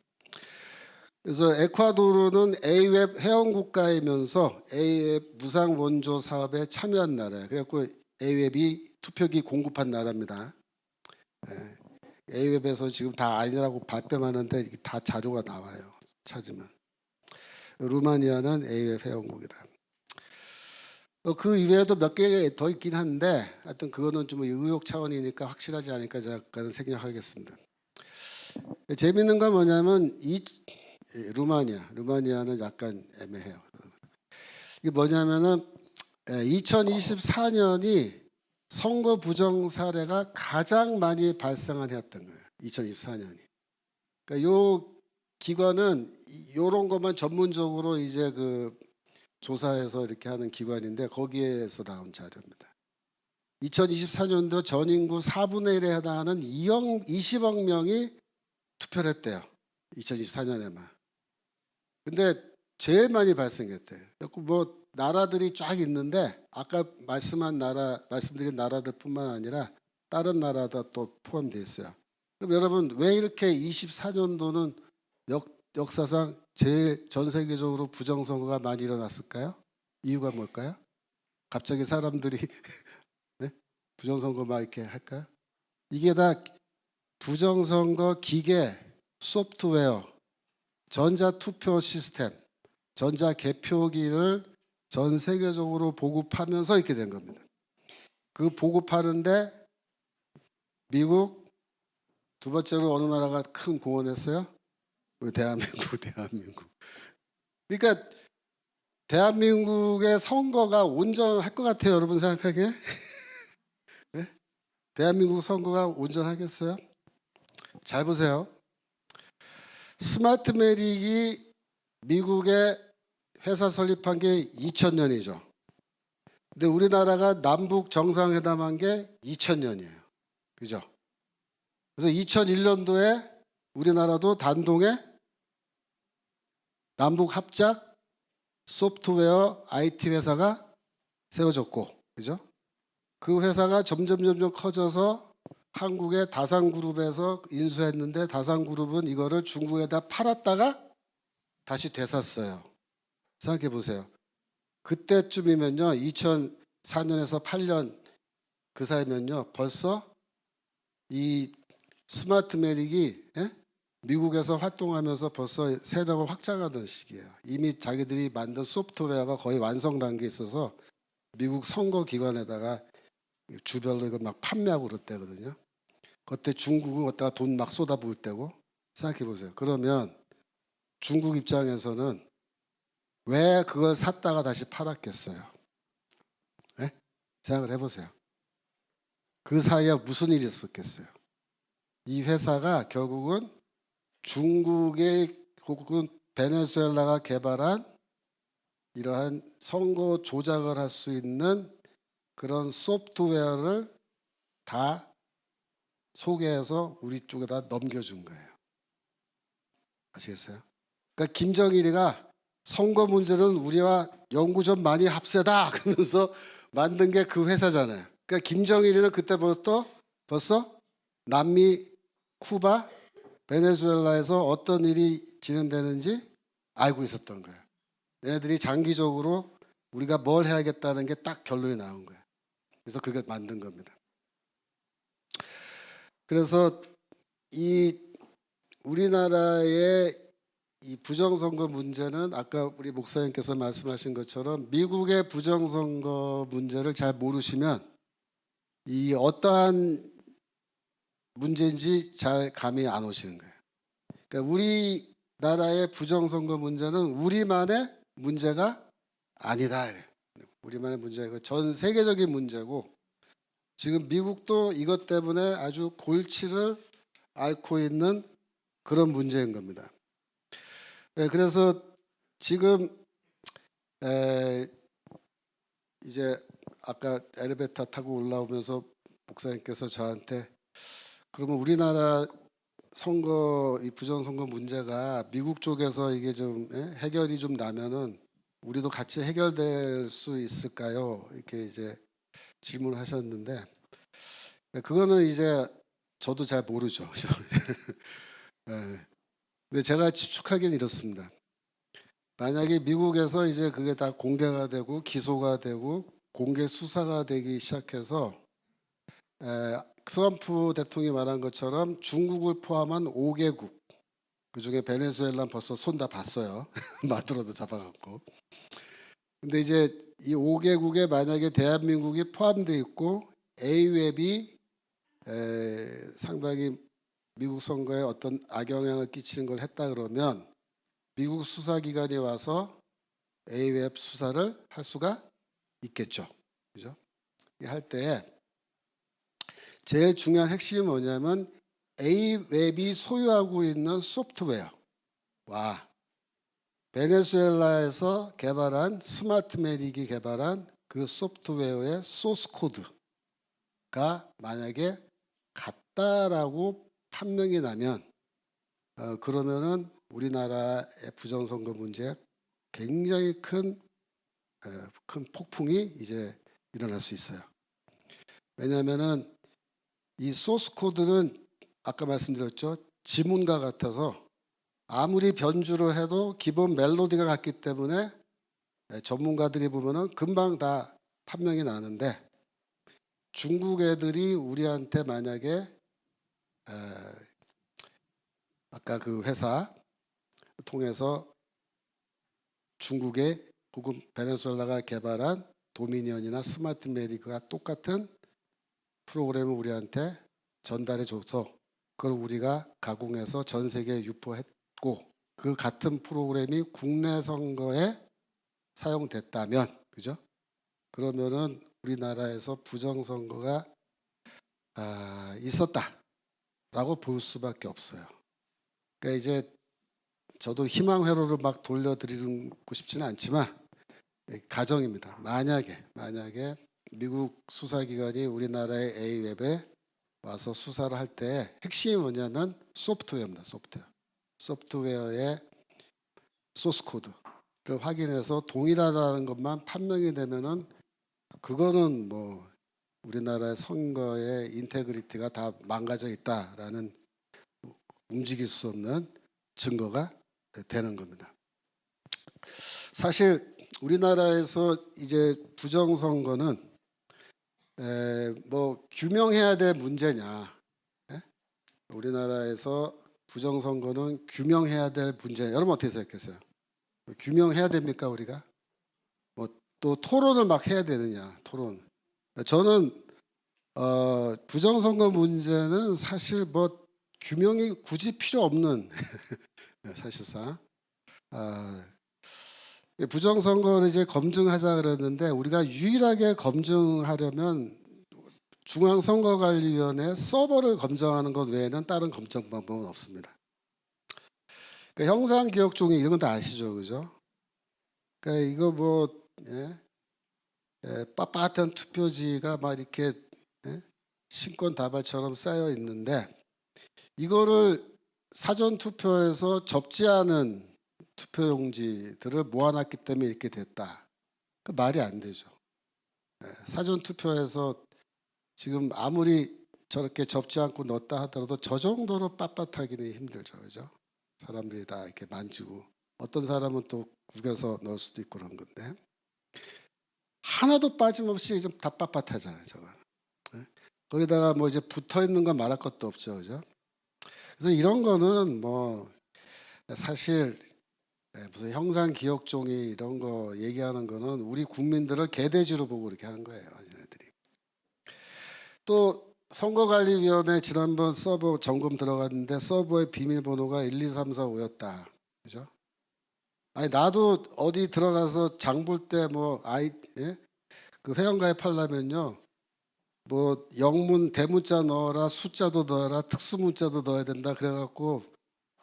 그래서 에콰도르는 A웹 회원국가이면서 A웹 무상 원조 사업에 참여한 나라예요. 그래갖고 A웹이 투표기 공급한 나라입니다. A웹에서 지금 다 아니라고 발뺌하는데 다 자료가 나와요. 찾으면. 루마니아는 A웹 회원국이다. 그 이외에도 몇 개 더 있긴 한데 하여튼 그거는 좀 의혹 차원이니까 확실하지 않으니까 잠깐 생략하겠습니다. 재밌는 건 뭐냐면 루마니아는 약간 애매해요. 이게 뭐냐면은 2024년이 선거 부정 사례가 가장 많이 발생한 해였던 거예요. 2024년이. 그러니까 요 기관은 요런 것만 전문적으로 이제 그 조사해서 이렇게 하는 기관인데 거기에서 나온 자료입니다. 2024년도 전 인구 4분의 1에 해당하는 20억 명이 투표를 했대요. 2024년에만. 근데 제일 많이 발생했대요. 뭐 나라들이 쫙 있는데 아까 말씀드린 나라들뿐만 아니라 다른 나라도 또 포함되어 있어요. 그럼 여러분 왜 이렇게 24년도는 역사상 제일 전 세계적으로 부정선거가 많이 일어났을까요? 이유가 뭘까요? 갑자기 사람들이 네? 부정선거 막 이렇게 할까요? 이게 다 부정선거 기계, 소프트웨어, 전자투표 시스템, 전자개표기를 전 세계적으로 보급하면서 이렇게 된 겁니다. 그 보급하는데 미국, 두 번째로 어느 나라가 큰 공헌했어요? 우리 대한민국. 그러니까 대한민국의 선거가 온전할 것 같아요. 여러분 생각하기에? 네? 대한민국 선거가 온전하겠어요? 잘 보세요. 스마트 매릭이 미국에 회사 설립한 게 2000년이죠. 근데 우리나라가 남북 정상회담한 게 2000년이에요. 그죠? 그래서 2001년도에 우리나라도 단동에 남북 합작 소프트웨어 IT 회사가 세워졌고, 그죠? 그 회사가 점점 커져서 한국의 다산그룹에서 인수했는데 다산그룹은 이거를 중국에다 팔았다가 다시 되샀어요. 생각해 보세요. 그때쯤이면요, 2004년에서 8년 그 사이면요, 벌써 이 스마트 메릭이 미국에서 활동하면서 벌써 세력을 확장하던 시기예요. 이미 자기들이 만든 소프트웨어가 거의 완성 단계에 있어서 미국 선거 기관에다가 주별로 이걸 막 판매하고 그랬대거든요. 그때 중국은 갖다가 돈 막 쏟아부을 때고. 생각해 보세요. 그러면 중국 입장에서는 왜 그걸 샀다가 다시 팔았겠어요? 네? 생각을 해보세요. 그 사이에 무슨 일이 있었겠어요? 이 회사가 결국은 중국의 혹은 베네수엘라가 개발한 이러한 선거 조작을 할 수 있는 그런 소프트웨어를 다 소개해서 우리 쪽에다 넘겨준 거예요. 아시겠어요? 그러니까 김정일이가 선거 문제는 우리와 연구 좀 많이 합세다 그러면서 만든 게 그 회사잖아요. 그러니까 김정일이는 그때부터 벌써 남미, 쿠바, 베네수엘라에서 어떤 일이 진행되는지 알고 있었던 거예요. 얘네들이 장기적으로 우리가 뭘 해야겠다는 게 딱 결론이 나온 거예요. 그래서 그게 만든 겁니다. 그래서 이 우리나라의 이 부정선거 문제는 아까 우리 목사님께서 말씀하신 것처럼 미국의 부정선거 문제를 잘 모르시면 이 어떠한 문제인지 잘 감이 안 오시는 거예요. 그러니까 우리나라의 부정선거 문제는 우리만의 문제가 아니다. 우리만의 문제가 전 세계적인 문제고 지금 미국도 이것 때문에 아주 골치를 앓고 있는 그런 문제인 겁니다. 그래서 지금 이제 아까 엘리베이터 타고 올라오면서 목사님께서 저한테 그러면 우리나라 선거 이 부정선거 문제가 미국 쪽에서 이게 좀 해결이 좀 나면은 우리도 같이 해결될 수 있을까요? 이렇게 이제 질문을 하셨는데 그거는 이제 저도 잘 모르죠. 근데 제가 추측하기는 이렇습니다. 만약에 미국에서 이제 그게 다 공개가 되고 기소가 되고 공개 수사가 되기 시작해서 트럼프 대통령이 말한 것처럼 중국을 포함한 5개국 그중에 베네수엘라는 벌써 손 다 봤어요. 마두로도 잡아갖고. 근데 이제 이 5개국에 만약에 대한민국이 포함되어 있고 A웹이 상당히 미국 선거에 어떤 악영향을 끼치는 걸 했다 그러면 미국 수사기관이 와서 A웹 수사를 할 수가 있겠죠. 그죠? 할 때 제일 중요한 핵심이 뭐냐면 A웹이 소유하고 있는 소프트웨어와 베네수엘라에서 개발한 스마트 메릭이 개발한 그 소프트웨어의 소스 코드가 만약에 같다라고 판명이 나면 그러면은 우리나라의 부정선거 문제에 굉장히 큰 폭풍이 이제 일어날 수 있어요. 왜냐하면은 이 소스 코드는 아까 말씀드렸죠. 지문과 같아서 아무리 변주를 해도 기본 멜로디가 같기 때문에 전문가들이 보면은 금방 다 판명이 나는데 중국 애들이 우리한테 만약에 아까 그 회사 통해서 중국의 혹은 베네수엘라가 개발한 도미니언이나 스마트 메리크가 똑같은 프로그램을 우리한테 전달해 줘서 그걸 우리가 가공해서 전 세계에 유포했고 그 같은 프로그램이 국내 선거에 사용됐다면 그죠? 그러면은 우리나라에서 부정선거가 있었다라고 볼 수밖에 없어요. 그러니까 이제 저도 희망 회로를 막 돌려드리고 싶지는 않지만 가정입니다. 만약에 미국 수사기관이 우리나라의 A웹에 와서 수사를 할 때 핵심이 뭐냐면 소프트웨어입니다. 소프트웨어의 소스 코드를 확인해서 동일하다는 것만 판명이 되면은 그거는 뭐 우리나라의 선거의 인테그리티가 다 망가져 있다라는 움직일 수 없는 증거가 되는 겁니다. 사실 우리나라에서 이제 부정선거는 뭐 규명해야 될 문제냐? 예? 우리나라에서 부정선거는 규명해야 될 문제. 여러분 어떻게 생각하세요? 규명해야 됩니까 우리가? 뭐 또 토론을 막 해야 되느냐? 토론. 저는 부정선거 문제는 사실 뭐 규명이 굳이 필요 없는 사실상 부정선거를 이제 검증하자 그랬는데 우리가 유일하게 검증하려면 중앙선거관리위원회 서버를 검증하는 것 외에는 다른 검증 방법은 없습니다. 그러니까 형상기억종이 이런 건 다 아시죠, 그죠? 그러니까 이거 뭐 빳빳한 투표지가 막 이렇게 신권 다발처럼 쌓여 있는데 이거를 사전 투표에서 접지 않은 투표용지들을 모아놨기 때문에 이렇게 됐다. 그 말이 안 되죠. 사전 투표에서 지금 아무리 저렇게 접지 않고 넣었다 하더라도 저 정도로 빳빳하기는 힘들죠, 그죠? 사람들이 다 이렇게 만지고 어떤 사람은 또 구겨서 넣을 수도 있고 그런 건데 하나도 빠짐없이 좀 다 빳빳하잖아요, 저거. 거기다가 뭐 이제 붙어 있는 건 말할 것도 없죠, 그죠? 그래서 이런 거는 뭐 사실 무슨 형상 기억종이 이런 거 얘기하는 거는 우리 국민들을 개돼지로 보고 이렇게 하는 거예요, 얘네들이. 또 선거관리위원회 지난번 서버 점검 들어갔는데 서버의 비밀번호가 1, 2, 3, 4, 5였다, 그죠? 아니 나도 어디 들어가서 장 볼 때 뭐 그 회원가입하려면요. 뭐 영문 대문자 넣어라, 숫자도 넣어라, 특수문자도 넣어야 된다 그래갖고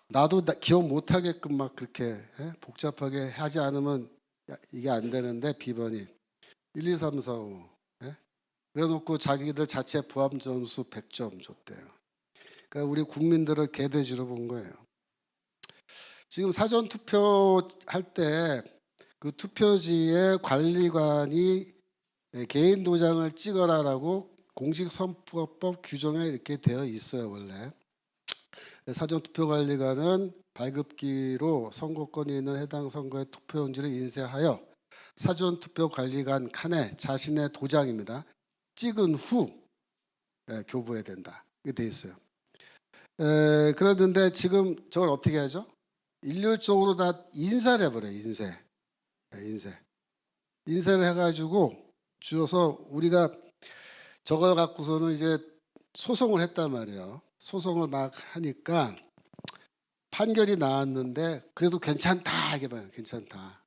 나도 기억 못하게끔 막 그렇게 복잡하게 하지 않으면 이게 안 되는데 비번이 1, 2, 3, 4, 5 그래놓고 자기들 자체 포함 점수 100점 줬대요. 그러니까 우리 국민들을 개돼지로 본 거예요. 지금 사전 투표할 때 그 투표지에 관리관이 개인 도장을 찍어라라고 공직선거법 규정에 이렇게 되어 있어요, 원래. 사전투표관리관은 발급기로 선거권이 있는 해당 선거의 투표용지를 인쇄하여 사전투표관리관 칸에 자신의 도장입니다. 찍은 후 교부해야 된다. 이게 돼 있어요. 그랬는데 지금 저걸 어떻게 하죠? 일률적으로 다 인쇄를 해버려요. 인쇄를 해가지고 주어서 우리가 저걸 갖고서는 이제 소송을 했단 말이에요. 소송을 막 하니까 판결이 나왔는데 그래도 괜찮다 이게 봐요. 괜찮다.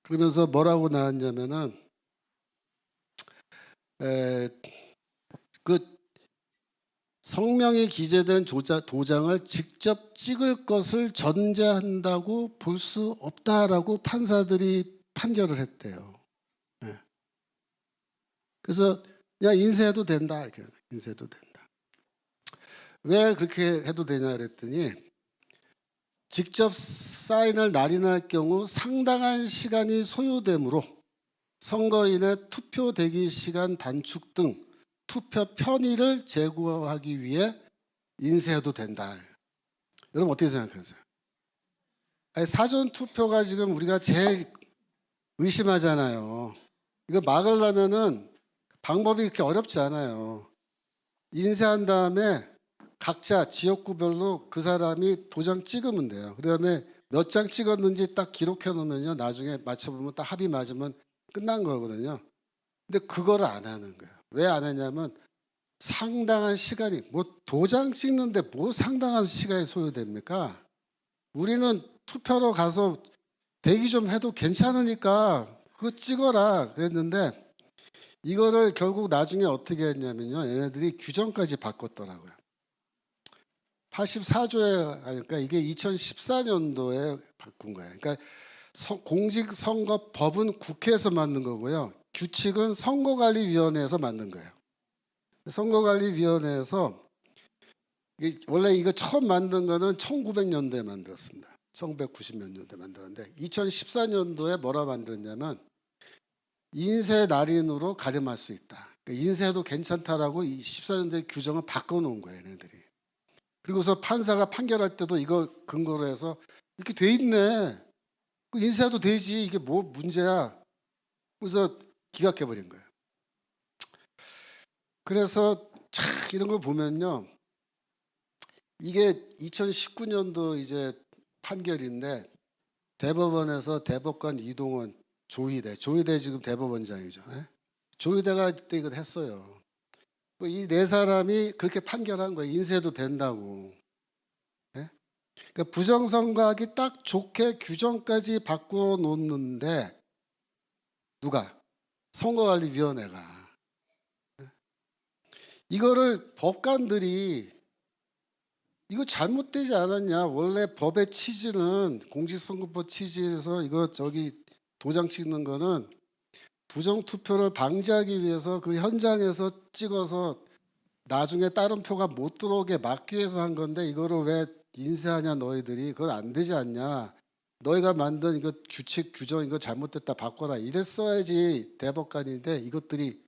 그러면서 뭐라고 나왔냐면은 그 성명이 기재된 도장을 직접 찍을 것을 전제한다고 볼 수 없다라고 판사들이 판결을 했대요. 그래서 야 인쇄해도 된다 이렇게 인쇄해도 된다. 왜 그렇게 해도 되냐 그랬더니 직접 사인을 날인할 경우 상당한 시간이 소요되므로 선거인의 투표 대기 시간 단축 등 투표 편의를 제고하기 위해 인쇄해도 된다. 여러분 어떻게 생각하세요? 아니, 사전 투표가 지금 우리가 제일 의심하잖아요. 이거 막으려면은 방법이 그렇게 어렵지 않아요. 인쇄한 다음에 각자 지역구별로 그 사람이 도장 찍으면 돼요. 그다음에 몇 장 찍었는지 딱 기록해 놓으면요. 나중에 맞춰보면 딱 합이 맞으면 끝난 거거든요. 근데 그거를 안 하는 거예요. 왜 안 하냐면 상당한 시간이 뭐 도장 찍는데 뭐 상당한 시간이 소요됩니까? 우리는 투표로 가서 대기 좀 해도 괜찮으니까 그거 찍어라 그랬는데 이거를 결국 나중에 어떻게 했냐면요. 얘네들이 규정까지 바꿨더라고요. 84조에 하니까 이게 2014년도에 바꾼 거예요. 그러니까 공직선거법은 국회에서 만든 거고요. 규칙은 선거관리위원회에서 만든 거예요. 선거관리위원회에서 원래 이거 처음 만든 거는 1900년도에 만들었습니다. 1990몇 년도에 만들었는데 2014년도에 뭐라 만들었냐면 인쇄 날인으로 가름할 수 있다. 그러니까 인쇄해도 괜찮다라고 이 14년도에 규정을 바꿔놓은 거예요, 얘네들이. 그리고서 판사가 판결할 때도 이거 근거로 해서 이렇게 돼 있네. 인쇄해도 되지. 이게 뭐 문제야. 그래서 기각해버린 거예요. 그래서 참 이런 걸 보면요. 이게 2019년도 이제 판결인데 대법원에서 대법관 이동원 조희대 지금 대법원장이죠. 예? 조희대가 그때 이걸 했어요. 이 네 사람이 그렇게 판결한 거예요. 인쇄도 된다고. 예? 그러니까 부정선거하기 딱 좋게 규정까지 바꿔놓는데 누가? 선거관리위원회가. 예? 이거를 법관들이 이거 잘못되지 않았냐. 원래 법의 취지는 공직선거법 취지에서 이거 도장 찍는 거는 부정투표를 방지하기 위해서 그 현장에서 찍어서 나중에 다른 표가 못 들어오게 막기 위해서 한 건데 이거를 왜 인쇄하냐 너희들이. 그건 안 되지 않냐. 너희가 만든 이거 규칙 규정 이거 잘못됐다 바꿔라. 이랬어야지 대법관인데 이것들이.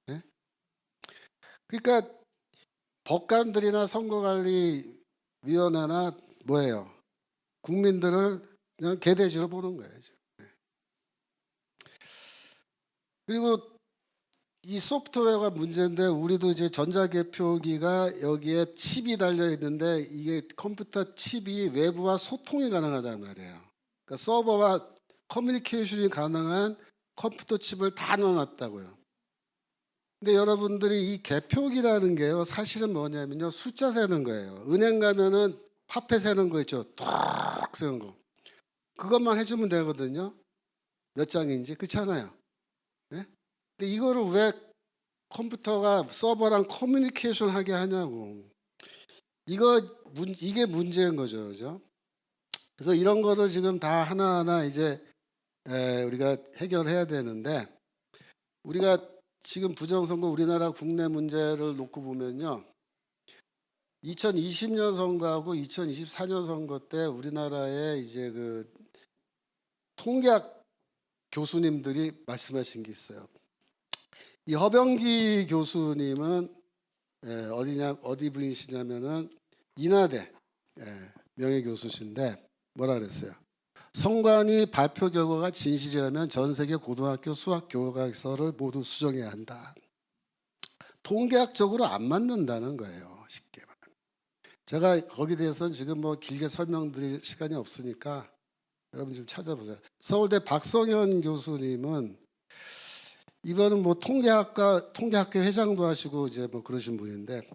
예? 그러니까 법관들이나 선거관리위원회나 뭐예요. 국민들을 그냥 개돼지로 보는 거예요. 그리고 이 소프트웨어가 문제인데 우리도 이제 전자개표기가 여기에 칩이 달려 있는데 이게 컴퓨터 칩이 외부와 소통이 가능하단 말이에요. 그러니까 서버와 커뮤니케이션이 가능한 컴퓨터 칩을 다 넣어놨다고요. 근데 여러분들이 이 개표기라는 게요 사실은 뭐냐면요 숫자 세는 거예요. 은행 가면은 화폐 세는 거 있죠. 톡 세는 거. 그것만 해주면 되거든요. 몇 장인지. 그렇잖아요. 네? 근데 이거를 왜 컴퓨터가 서버랑 커뮤니케이션 하게 하냐고. 이게 문제인 거죠. 그죠? 그래서 이런 거를 지금 다 하나하나 이제 우리가 해결해야 되는데 우리가 지금 부정선거 우리나라 국내 문제를 놓고 보면요. 2020년 선거하고 2024년 선거 때 우리나라의 이제 그 통계학 교수님들이 말씀하신 게 있어요. 이 허병기 교수님은 어디 분이시냐면은 인하대 명예 교수신데 뭐라 그랬어요? 선관위 발표 결과가 진실이라면 전 세계 고등학교 수학 교과서를 모두 수정해야 한다. 통계학적으로 안 맞는다는 거예요. 쉽게 말하면. 제가 거기에 대해서는 지금 뭐 길게 설명드릴 시간이 없으니까 여러분 좀 찾아보세요. 서울대 박성현 교수님은 이번은 뭐 통계학회 회장도 하시고 이제 뭐 그러신 분인데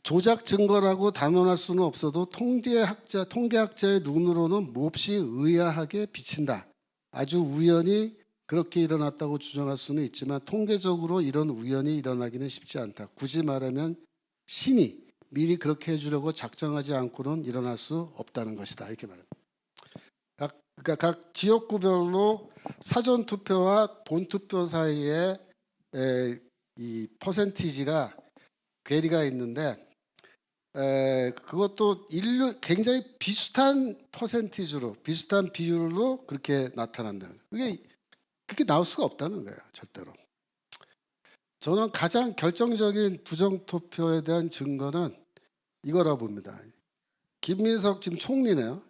조작 증거라고 단언할 수는 없어도 통계학자의 눈으로는 몹시 의아하게 비친다. 아주 우연히 그렇게 일어났다고 주장할 수는 있지만 통계적으로 이런 우연이 일어나기는 쉽지 않다. 굳이 말하면 신이 미리 그렇게 해주려고 작정하지 않고는 일어날 수 없다는 것이다. 이렇게 말합니다. 그러니까 각 지역구별로 사전투표와 본투표 사이에 이 퍼센티지가 괴리가 있는데 그것도 굉장히 비슷한 퍼센티지로 비슷한 비율로 그렇게 나타난다. 그게 나올 수가 없다는 거예요. 절대로. 저는 가장 결정적인 부정투표에 대한 증거는 이거라고 봅니다. 김민석 지금 총리네요.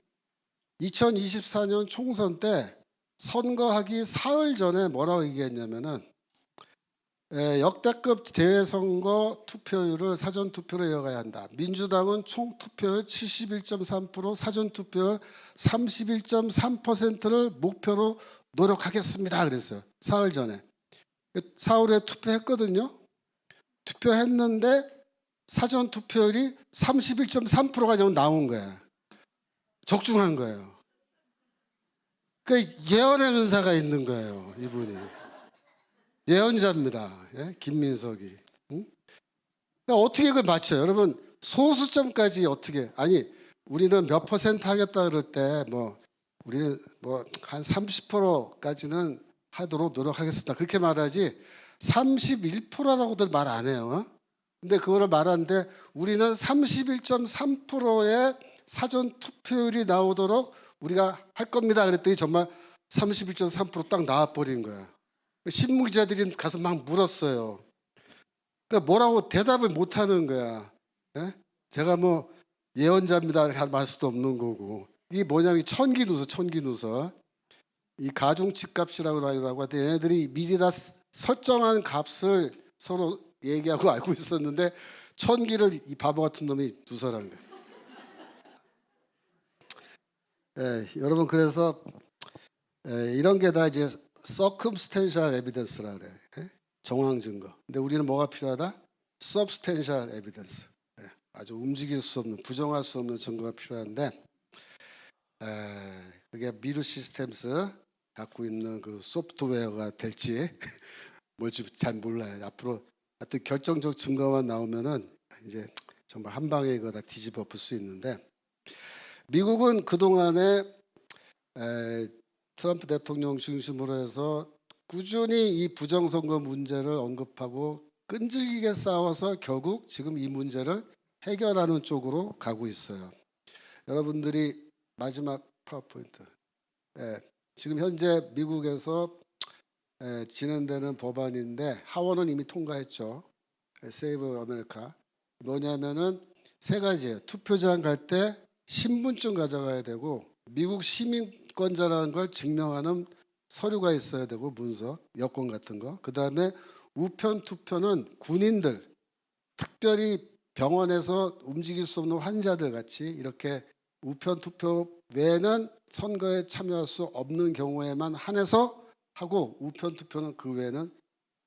2024년 총선 때 선거하기 사흘 전에 뭐라고 얘기했냐면은 역대급 대선거 투표율을 사전투표로 이어가야 한다. 민주당은 총 투표율 71.3%, 사전투표율 31.3%를 목표로 노력하겠습니다. 그랬어요. 사흘 전에. 사흘에 투표했거든요. 투표했는데 사전투표율이 31.3%가 지금 나온 거야. 적중한 거예요. 그러니까 예언의 은사가 있는 거예요. 이분이. 예언자입니다. 예? 김민석이. 응? 그러니까 어떻게 그걸 맞춰요? 여러분 소수점까지 어떻게 우리는 몇 퍼센트 하겠다 그럴 때 우리 한 30%까지는 하도록 노력하겠습니다. 그렇게 말하지 31%라고들 말 안 해요. 근데 그거를 말하는데 우리는 31.3%의 사전 투표율이 나오도록 우리가 할 겁니다. 그랬더니 정말 31.3% 딱 나와버린 거야. 신문 기자들이 가서 막 물었어요. 그러니까 뭐라고 대답을 못 하는 거야. 예? 제가 뭐 예언자입니다 이렇게 말 수도 없는 거고. 이게 뭐냐면 천기누설. 이 가중 집값이라고 하더라고. 얘네들이 미리 다 설정한 값을 서로 얘기하고 알고 있었는데 천기를 이 바보 같은 놈이 누설한 거야. 예, 여러분 그래서 이런 게 다 이제 circumstantial evidence라 그래. 예? 정황 증거. 근데 우리는 뭐가 필요하다? substantial evidence. 예, 아주 움직일 수 없는, 부정할 수 없는 증거가 필요한데 그게 미르 시스템스 갖고 있는 그 소프트웨어가 될지 뭘지 잘 몰라요. 앞으로 하여튼 결정적 증거만 나오면은 이제 정말 한 방에 이거 다 뒤집어 엎을 수 있는데 미국은 그동안에 트럼프 대통령 중심으로 해서 꾸준히 이 부정선거 문제를 언급하고 끈질기게 싸워서 결국 지금 이 문제를 해결하는 쪽으로 가고 있어요. 여러분들이 마지막 파워포인트. 지금 현재 미국에서 진행되는 법안인데 하원은 이미 통과했죠. 세이브 아메리카. 뭐냐면은 세 가지예요. 투표장 갈 때 신분증 가져가야 되고 미국 시민권자라는 걸 증명하는 서류가 있어야 되고 문서, 여권 같은 거. 그다음에 우편 투표는 군인들, 특별히 병원에서 움직일 수 없는 환자들 같이 이렇게 우편 투표 외에는 선거에 참여할 수 없는 경우에만 한해서 하고 우편 투표는 그 외에는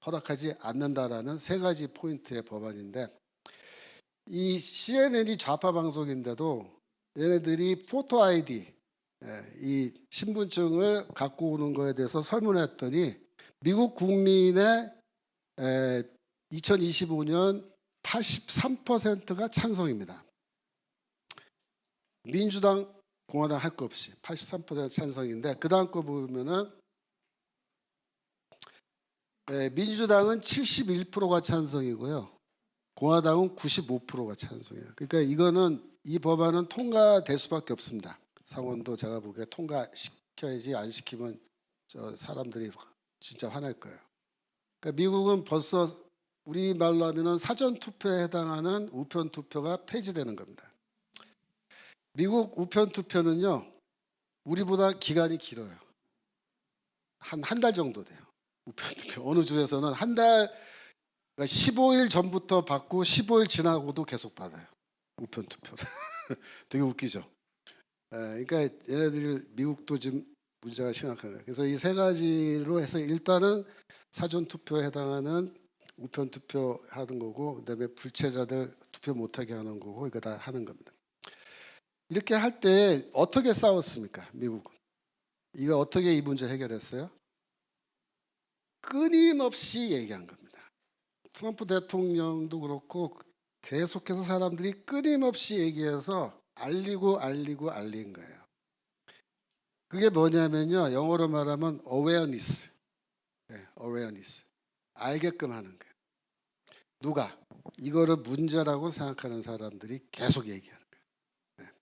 허락하지 않는다라는 세 가지 포인트의 법안인데 이 CNN이 좌파 방송인데도 얘네들이 포토 아이디 이 신분증을 갖고 오는 거에 대해서 설문했더니 미국 국민의 2025년 83%가 찬성입니다. 민주당, 공화당 할 거 없이 83% 찬성인데 그 다음 거 보면은 민주당은 71%가 찬성이고요. 공화당은 95%가 찬성이에요. 그러니까 이거는 이 법안은 통과될 수밖에 없습니다. 상원도 제가 보기에 통과시켜야지 안 시키면 저 사람들이 진짜 화날 거예요. 그러니까 미국은 벌써 우리말로 하면은 사전 투표에 해당하는 우편 투표가 폐지되는 겁니다. 미국 우편 투표는요 우리보다 기간이 길어요. 한 달 정도 돼요. 우편 투표 어느 주에서는 한 달, 그러니까 15일 전부터 받고 15일 지나고도 계속 받아요. 우편 투표를. 되게 웃기죠. 그러니까 얘네들 미국도 지금 문제가 심각한 거예요. 그래서 이 세 가지로 해서 일단은 사전 투표에 해당하는 우편 투표 하는 거고 그다음에 불체자들 투표 못하게 하는 거고 이거 다 하는 겁니다. 이렇게 할 때 어떻게 싸웠습니까? 미국은. 이거 어떻게 이 문제 해결했어요? 끊임없이 얘기한 겁니다. 트럼프 대통령도 그렇고 계속해서 사람들이 끊임없이 얘기해서 알린 거예요. 그게 뭐냐면요. 영어로 말하면 awareness. awareness. 알게끔 하는 거예요. 누가? 이거를 문제라고 생각하는 사람들이 계속 얘기하는 거예요.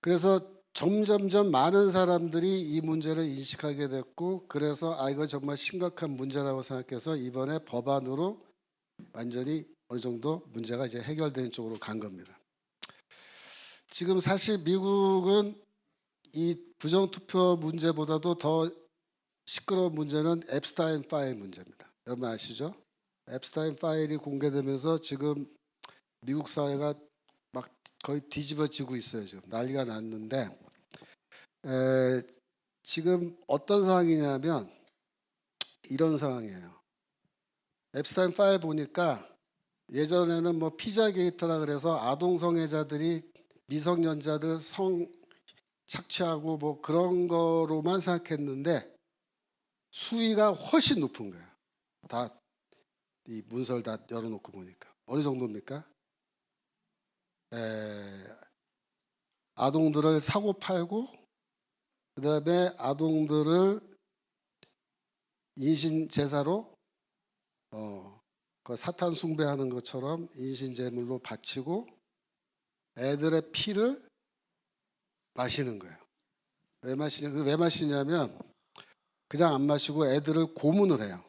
그래서 점점점 많은 사람들이 이 문제를 인식하게 됐고 그래서 이거 정말 심각한 문제라고 생각해서 이번에 법안으로 완전히 어느 정도 문제가 이제 해결되는 쪽으로 간 겁니다. 지금 사실 미국은 이 부정투표 문제보다도 더 시끄러운 문제는 앱스타인 파일 문제입니다. 여러분 아시죠? 앱스타인 파일이 공개되면서 지금 미국 사회가 막 거의 뒤집어지고 있어요. 지금 난리가 났는데 지금 어떤 상황이냐면 이런 상황이에요. 앱스타인 파일 보니까 예전에는 뭐 피자 게이트라 그래서 아동 성애자들이 미성년자들 성 착취하고 뭐 그런 거로만 생각했는데 수위가 훨씬 높은 거예요. 다 이 문서를 다 열어놓고 보니까 어느 정도입니까? 아동들을 사고 팔고 그다음에 아동들을 인신 제사로 그 사탄 숭배하는 것처럼 인신 제물로 바치고 애들의 피를 마시는 거예요. 왜 마시냐면 그냥 안 마시고 애들을 고문을 해요.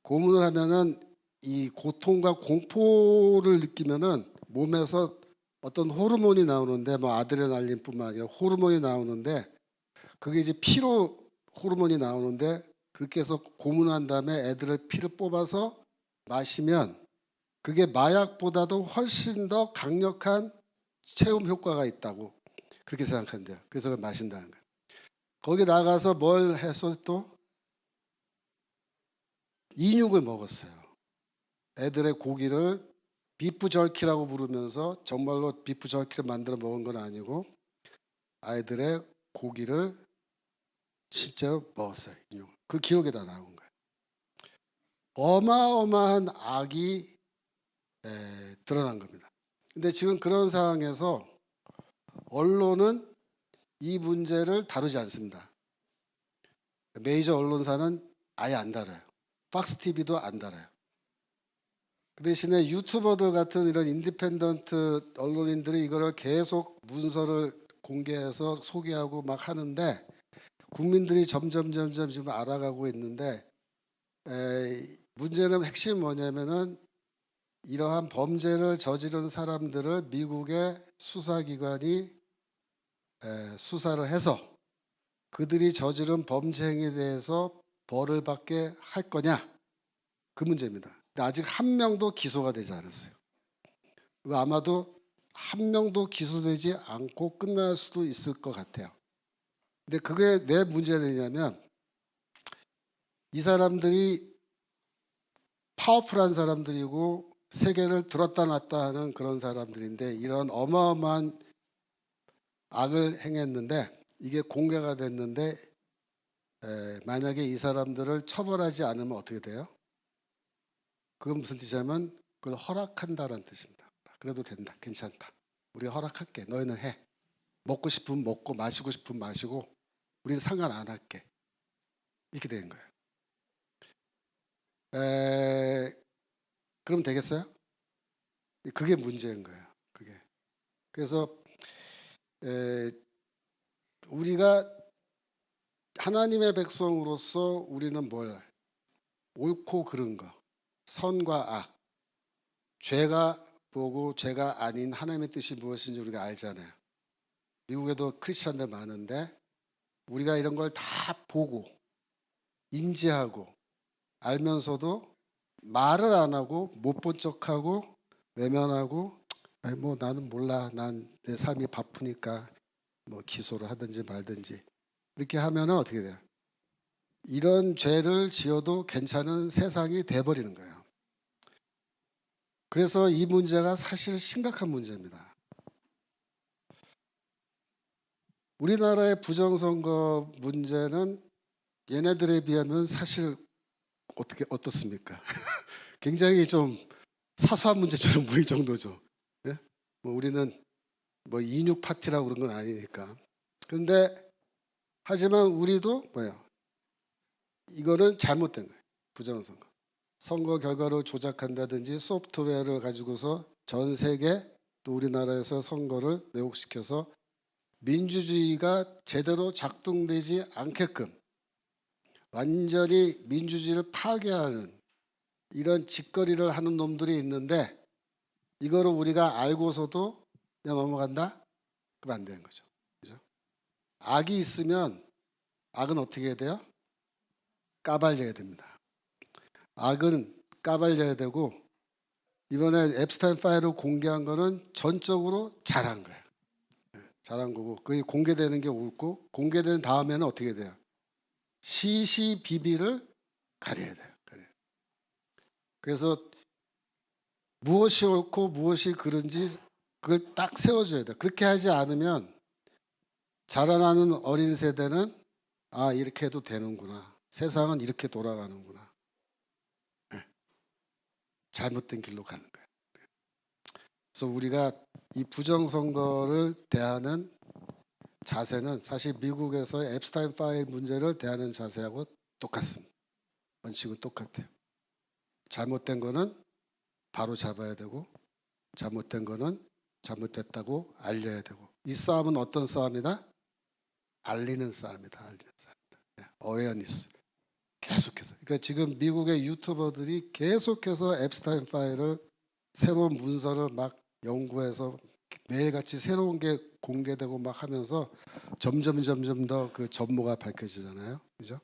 고문을 하면은 이 고통과 공포를 느끼면은 몸에서 어떤 호르몬이 나오는데 뭐 아드레날린뿐만 아니라 호르몬이 나오는데 그게 이제 피로 호르몬이 나오는데 그렇게 해서 고문한 다음에 애들의 피를 뽑아서 마시면 그게 마약보다도 훨씬 더 강력한 체험 효과가 있다고 그렇게 생각한대요. 그래서 그걸 마신다는 거예요. 거기 나가서 뭘 해서 또 인육을 먹었어요. 애들의 고기를 비프 절키라고 부르면서 정말로 비프 절키를 만들어 먹은 건 아니고 아이들의 고기를 실제로 먹었어요. 인육. 그 기록에 다 나온 거예요. 어마어마한 악이 드러난 겁니다. 근데 지금 그런 상황에서 언론은 이 문제를 다루지 않습니다. 메이저 언론사는 아예 안 다뤄요. 박스 TV도 안 다뤄요. 그 대신에 유튜버들 같은 이런 인디펜던트 언론인들이 이거를 계속 문서를 공개해서 소개하고 막 하는데 국민들이 점점 지금 알아가고 있는데 문제는 핵심이 뭐냐면은 이러한 범죄를 저지른 사람들을 미국의 수사기관이 수사를 해서 그들이 저지른 범죄 행위에 대해서 벌을 받게 할 거냐 그 문제입니다. 근데 아직 한 명도 기소가 되지 않았어요. 아마도 한 명도 기소되지 않고 끝날 수도 있을 것 같아요. 근데 그게 왜 문제가 되냐면 이 사람들이 파워풀한 사람들이고 세계를 들었다 놨다 하는 그런 사람들인데 이런 어마어마한 악을 행했는데 이게 공개가 됐는데 만약에 이 사람들을 처벌하지 않으면 어떻게 돼요? 그건 무슨 뜻이냐면 그걸 허락한다는 뜻입니다. 그래도 된다. 괜찮다. 우리가 허락할게. 너희는 해. 먹고 싶으면 먹고 마시고 싶으면 마시고 우리는 상관 안 할게. 이렇게 된 거예요. 그럼 되겠어요? 그게 문제인 거예요. 그게. 그래서 우리가 하나님의 백성으로서 우리는 뭘 옳고 그른 거, 선과 악, 죄가 뭐고 죄가 아닌 하나님의 뜻이 무엇인지 우리가 알잖아요. 미국에도 크리스천들 많은데 우리가 이런 걸 다 보고 인지하고 알면서도 말을 안 하고 못 본 척하고 외면하고 아니 뭐 나는 몰라 난 내 삶이 바쁘니까 뭐 기소를 하든지 말든지 이렇게 하면은 어떻게 돼요? 이런 죄를 지어도 괜찮은 세상이 돼버리는 거예요. 그래서 이 문제가 사실 심각한 문제입니다. 우리나라의 부정선거 문제는 얘네들에 비하면 사실 어떻습니까? 굉장히 좀 사소한 문제처럼 보일 정도죠. 예? 뭐 우리는 뭐 인육 파티라고 그런 건 아니니까. 그런데 하지만 우리도 뭐예요? 이거는 잘못된 거예요. 부정선거. 선거 결과를 조작한다든지 소프트웨어를 가지고서 전 세계 또 우리나라에서 선거를 왜곡시켜서 민주주의가 제대로 작동되지 않게끔 완전히 민주주의를 파괴하는 이런 짓거리를 하는 놈들이 있는데 이거를 우리가 알고서도 그냥 넘어간다? 그럼 안 되는 거죠. 그죠? 악이 있으면 악은 어떻게 해야 돼요? 까발려야 됩니다. 악은 까발려야 되고 이번에 앱스타인 파일을 공개한 거는 전적으로 잘한 거예요. 잘한 거고 그게 공개되는 게 옳고 공개된 다음에는 어떻게 돼요? 시시비비를 가려야 돼요. 그래서 무엇이 옳고 무엇이 그른지 그걸 딱 세워줘야 돼요. 그렇게 하지 않으면 자라나는 어린 세대는 아 이렇게 해도 되는구나. 세상은 이렇게 돌아가는구나. 네. 잘못된 길로 가는 거예요. 그래서 우리가 이 부정선거를 대하는 자세는 사실 미국에서 앱스타인 파일 문제를 대하는 자세하고 똑같습니다. 원칙은 똑같아요. 잘못된 거는 바로 잡아야 되고 잘못된 거는 잘못됐다고 알려야 되고 이 싸움은 어떤 싸움이다? 알리는 싸움이다. 알리는 싸움이다. 어웨어니스 계속해서 그러니까 지금 미국의 유튜버들이 계속해서 앱스타인 파일을 새로운 문서를 막 연구해서 매일같이 새로운 게 공개되고 막 하면서 점점 더 그 전모가 밝혀지잖아요. 그죠?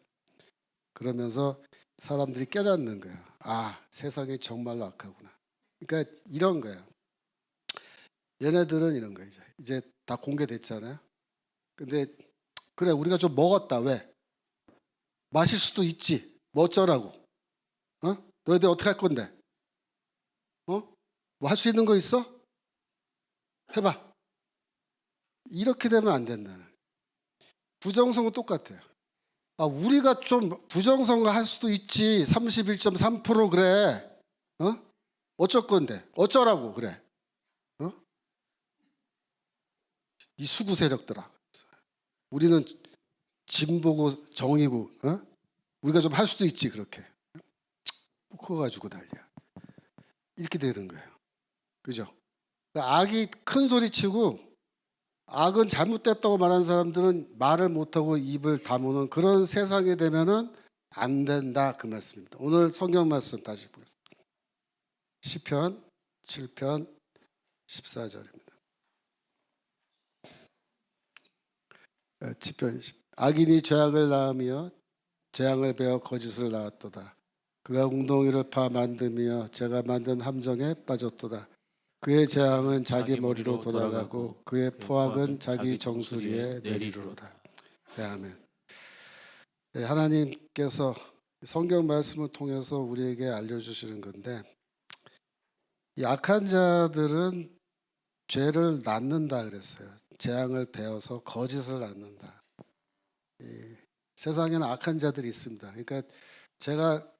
그러면서 사람들이 깨닫는 거야. 아, 세상이 정말로 악하구나. 그러니까 이런 거야. 얘네들은 이런 거야. 이제 다 공개됐잖아요. 근데 그래, 우리가 좀 먹었다. 왜? 마실 수도 있지. 뭐 어쩌라고? 어? 너희들 어떻게 할 건데? 어? 뭐 할 수 있는 거 있어? 해봐. 이렇게 되면 안 된다는. 부정선거 똑같아요. 아, 우리가 좀 부정선거 할 수도 있지. 31.3% 그래. 어? 어쩔 건데? 어쩌라고 그래? 어? 이 수구 세력들아. 우리는 진보고 정의고, 어? 우리가 좀 할 수도 있지 그렇게. 그거 가지고 난리야. 이렇게 되는 거예요. 그죠? 그러니까 악이 큰 소리 치고 악은 잘못됐다고 말하는 사람들은 말을 못하고 입을 다무는 그런 세상이 되면은 안 된다 그 말씀입니다. 오늘 성경 말씀 다시 보겠습니다. 시편 7편 14절입니다. 시편 악인이 죄악을 낳으며 재앙을 베어 거짓을 낳았도다. 그가 웅덩이를 파 만들며 제가 만든 함정에 빠졌도다. 그의 재앙은 자기 머리로 돌아가고 그의 포악은 자기 정수리에 내리로다. 네, 아멘. 네, 하나님께서 성경 말씀을 통해서 우리에게 알려주시는 건데 이 악한 자들은 죄를 낳는다 그랬어요. 재앙을 베어서 거짓을 낳는다. 세상에는 악한 자들이 있습니다. 그러니까 제가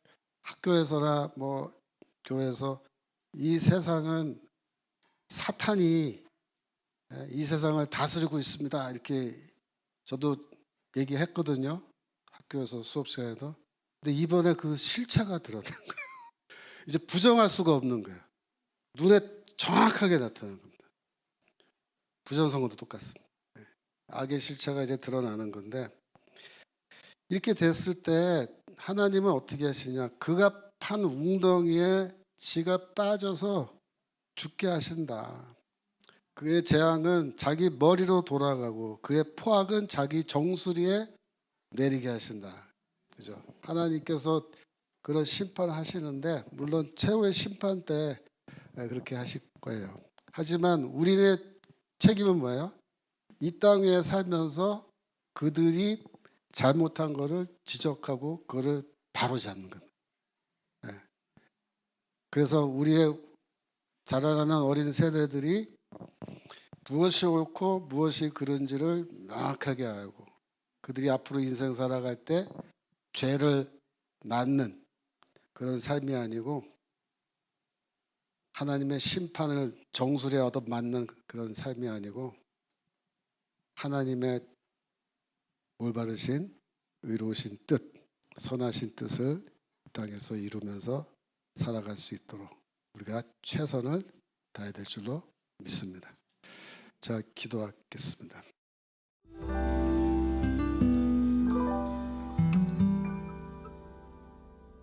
학교에서나 뭐 교회에서 이 세상은 사탄이 이 세상을 다스리고 있습니다. 이렇게 저도 얘기했거든요. 학교에서 수업 시간에도. 근데 이번에 그 실체가 드러난 거예요. 이제 부정할 수가 없는 거예요. 눈에 정확하게 나타나는 겁니다. 부정선거도 똑같습니다. 악의 실체가 이제 드러나는 건데 이렇게 됐을 때 하나님은 어떻게 하시냐? 그가 판 웅덩이에 지가 빠져서 죽게 하신다. 그의 재앙은 자기 머리로 돌아가고 그의 포악은 자기 정수리에 내리게 하신다. 그죠? 하나님께서 그런 심판을 하시는데 물론 최후의 심판 때 그렇게 하실 거예요. 하지만 우리의 책임은 뭐예요? 이 땅에 살면서 그들이 잘못한 거를 지적하고 그거를 바로잡는 겁니다. 그래서 우리의 자라나는 어린 세대들이 무엇이 옳고 무엇이 그른지를 명확하게 알고 그들이 앞으로 인생 살아갈 때 죄를 낳는 그런 삶이 아니고 하나님의 심판을 정수리에 얻어맞는 그런 삶이 아니고 하나님의 올바르신 의로우신 뜻, 선하신 뜻을 땅에서 이루면서 살아갈 수 있도록 우리가 최선을 다해야 될 줄로 믿습니다. 자, 기도하겠습니다.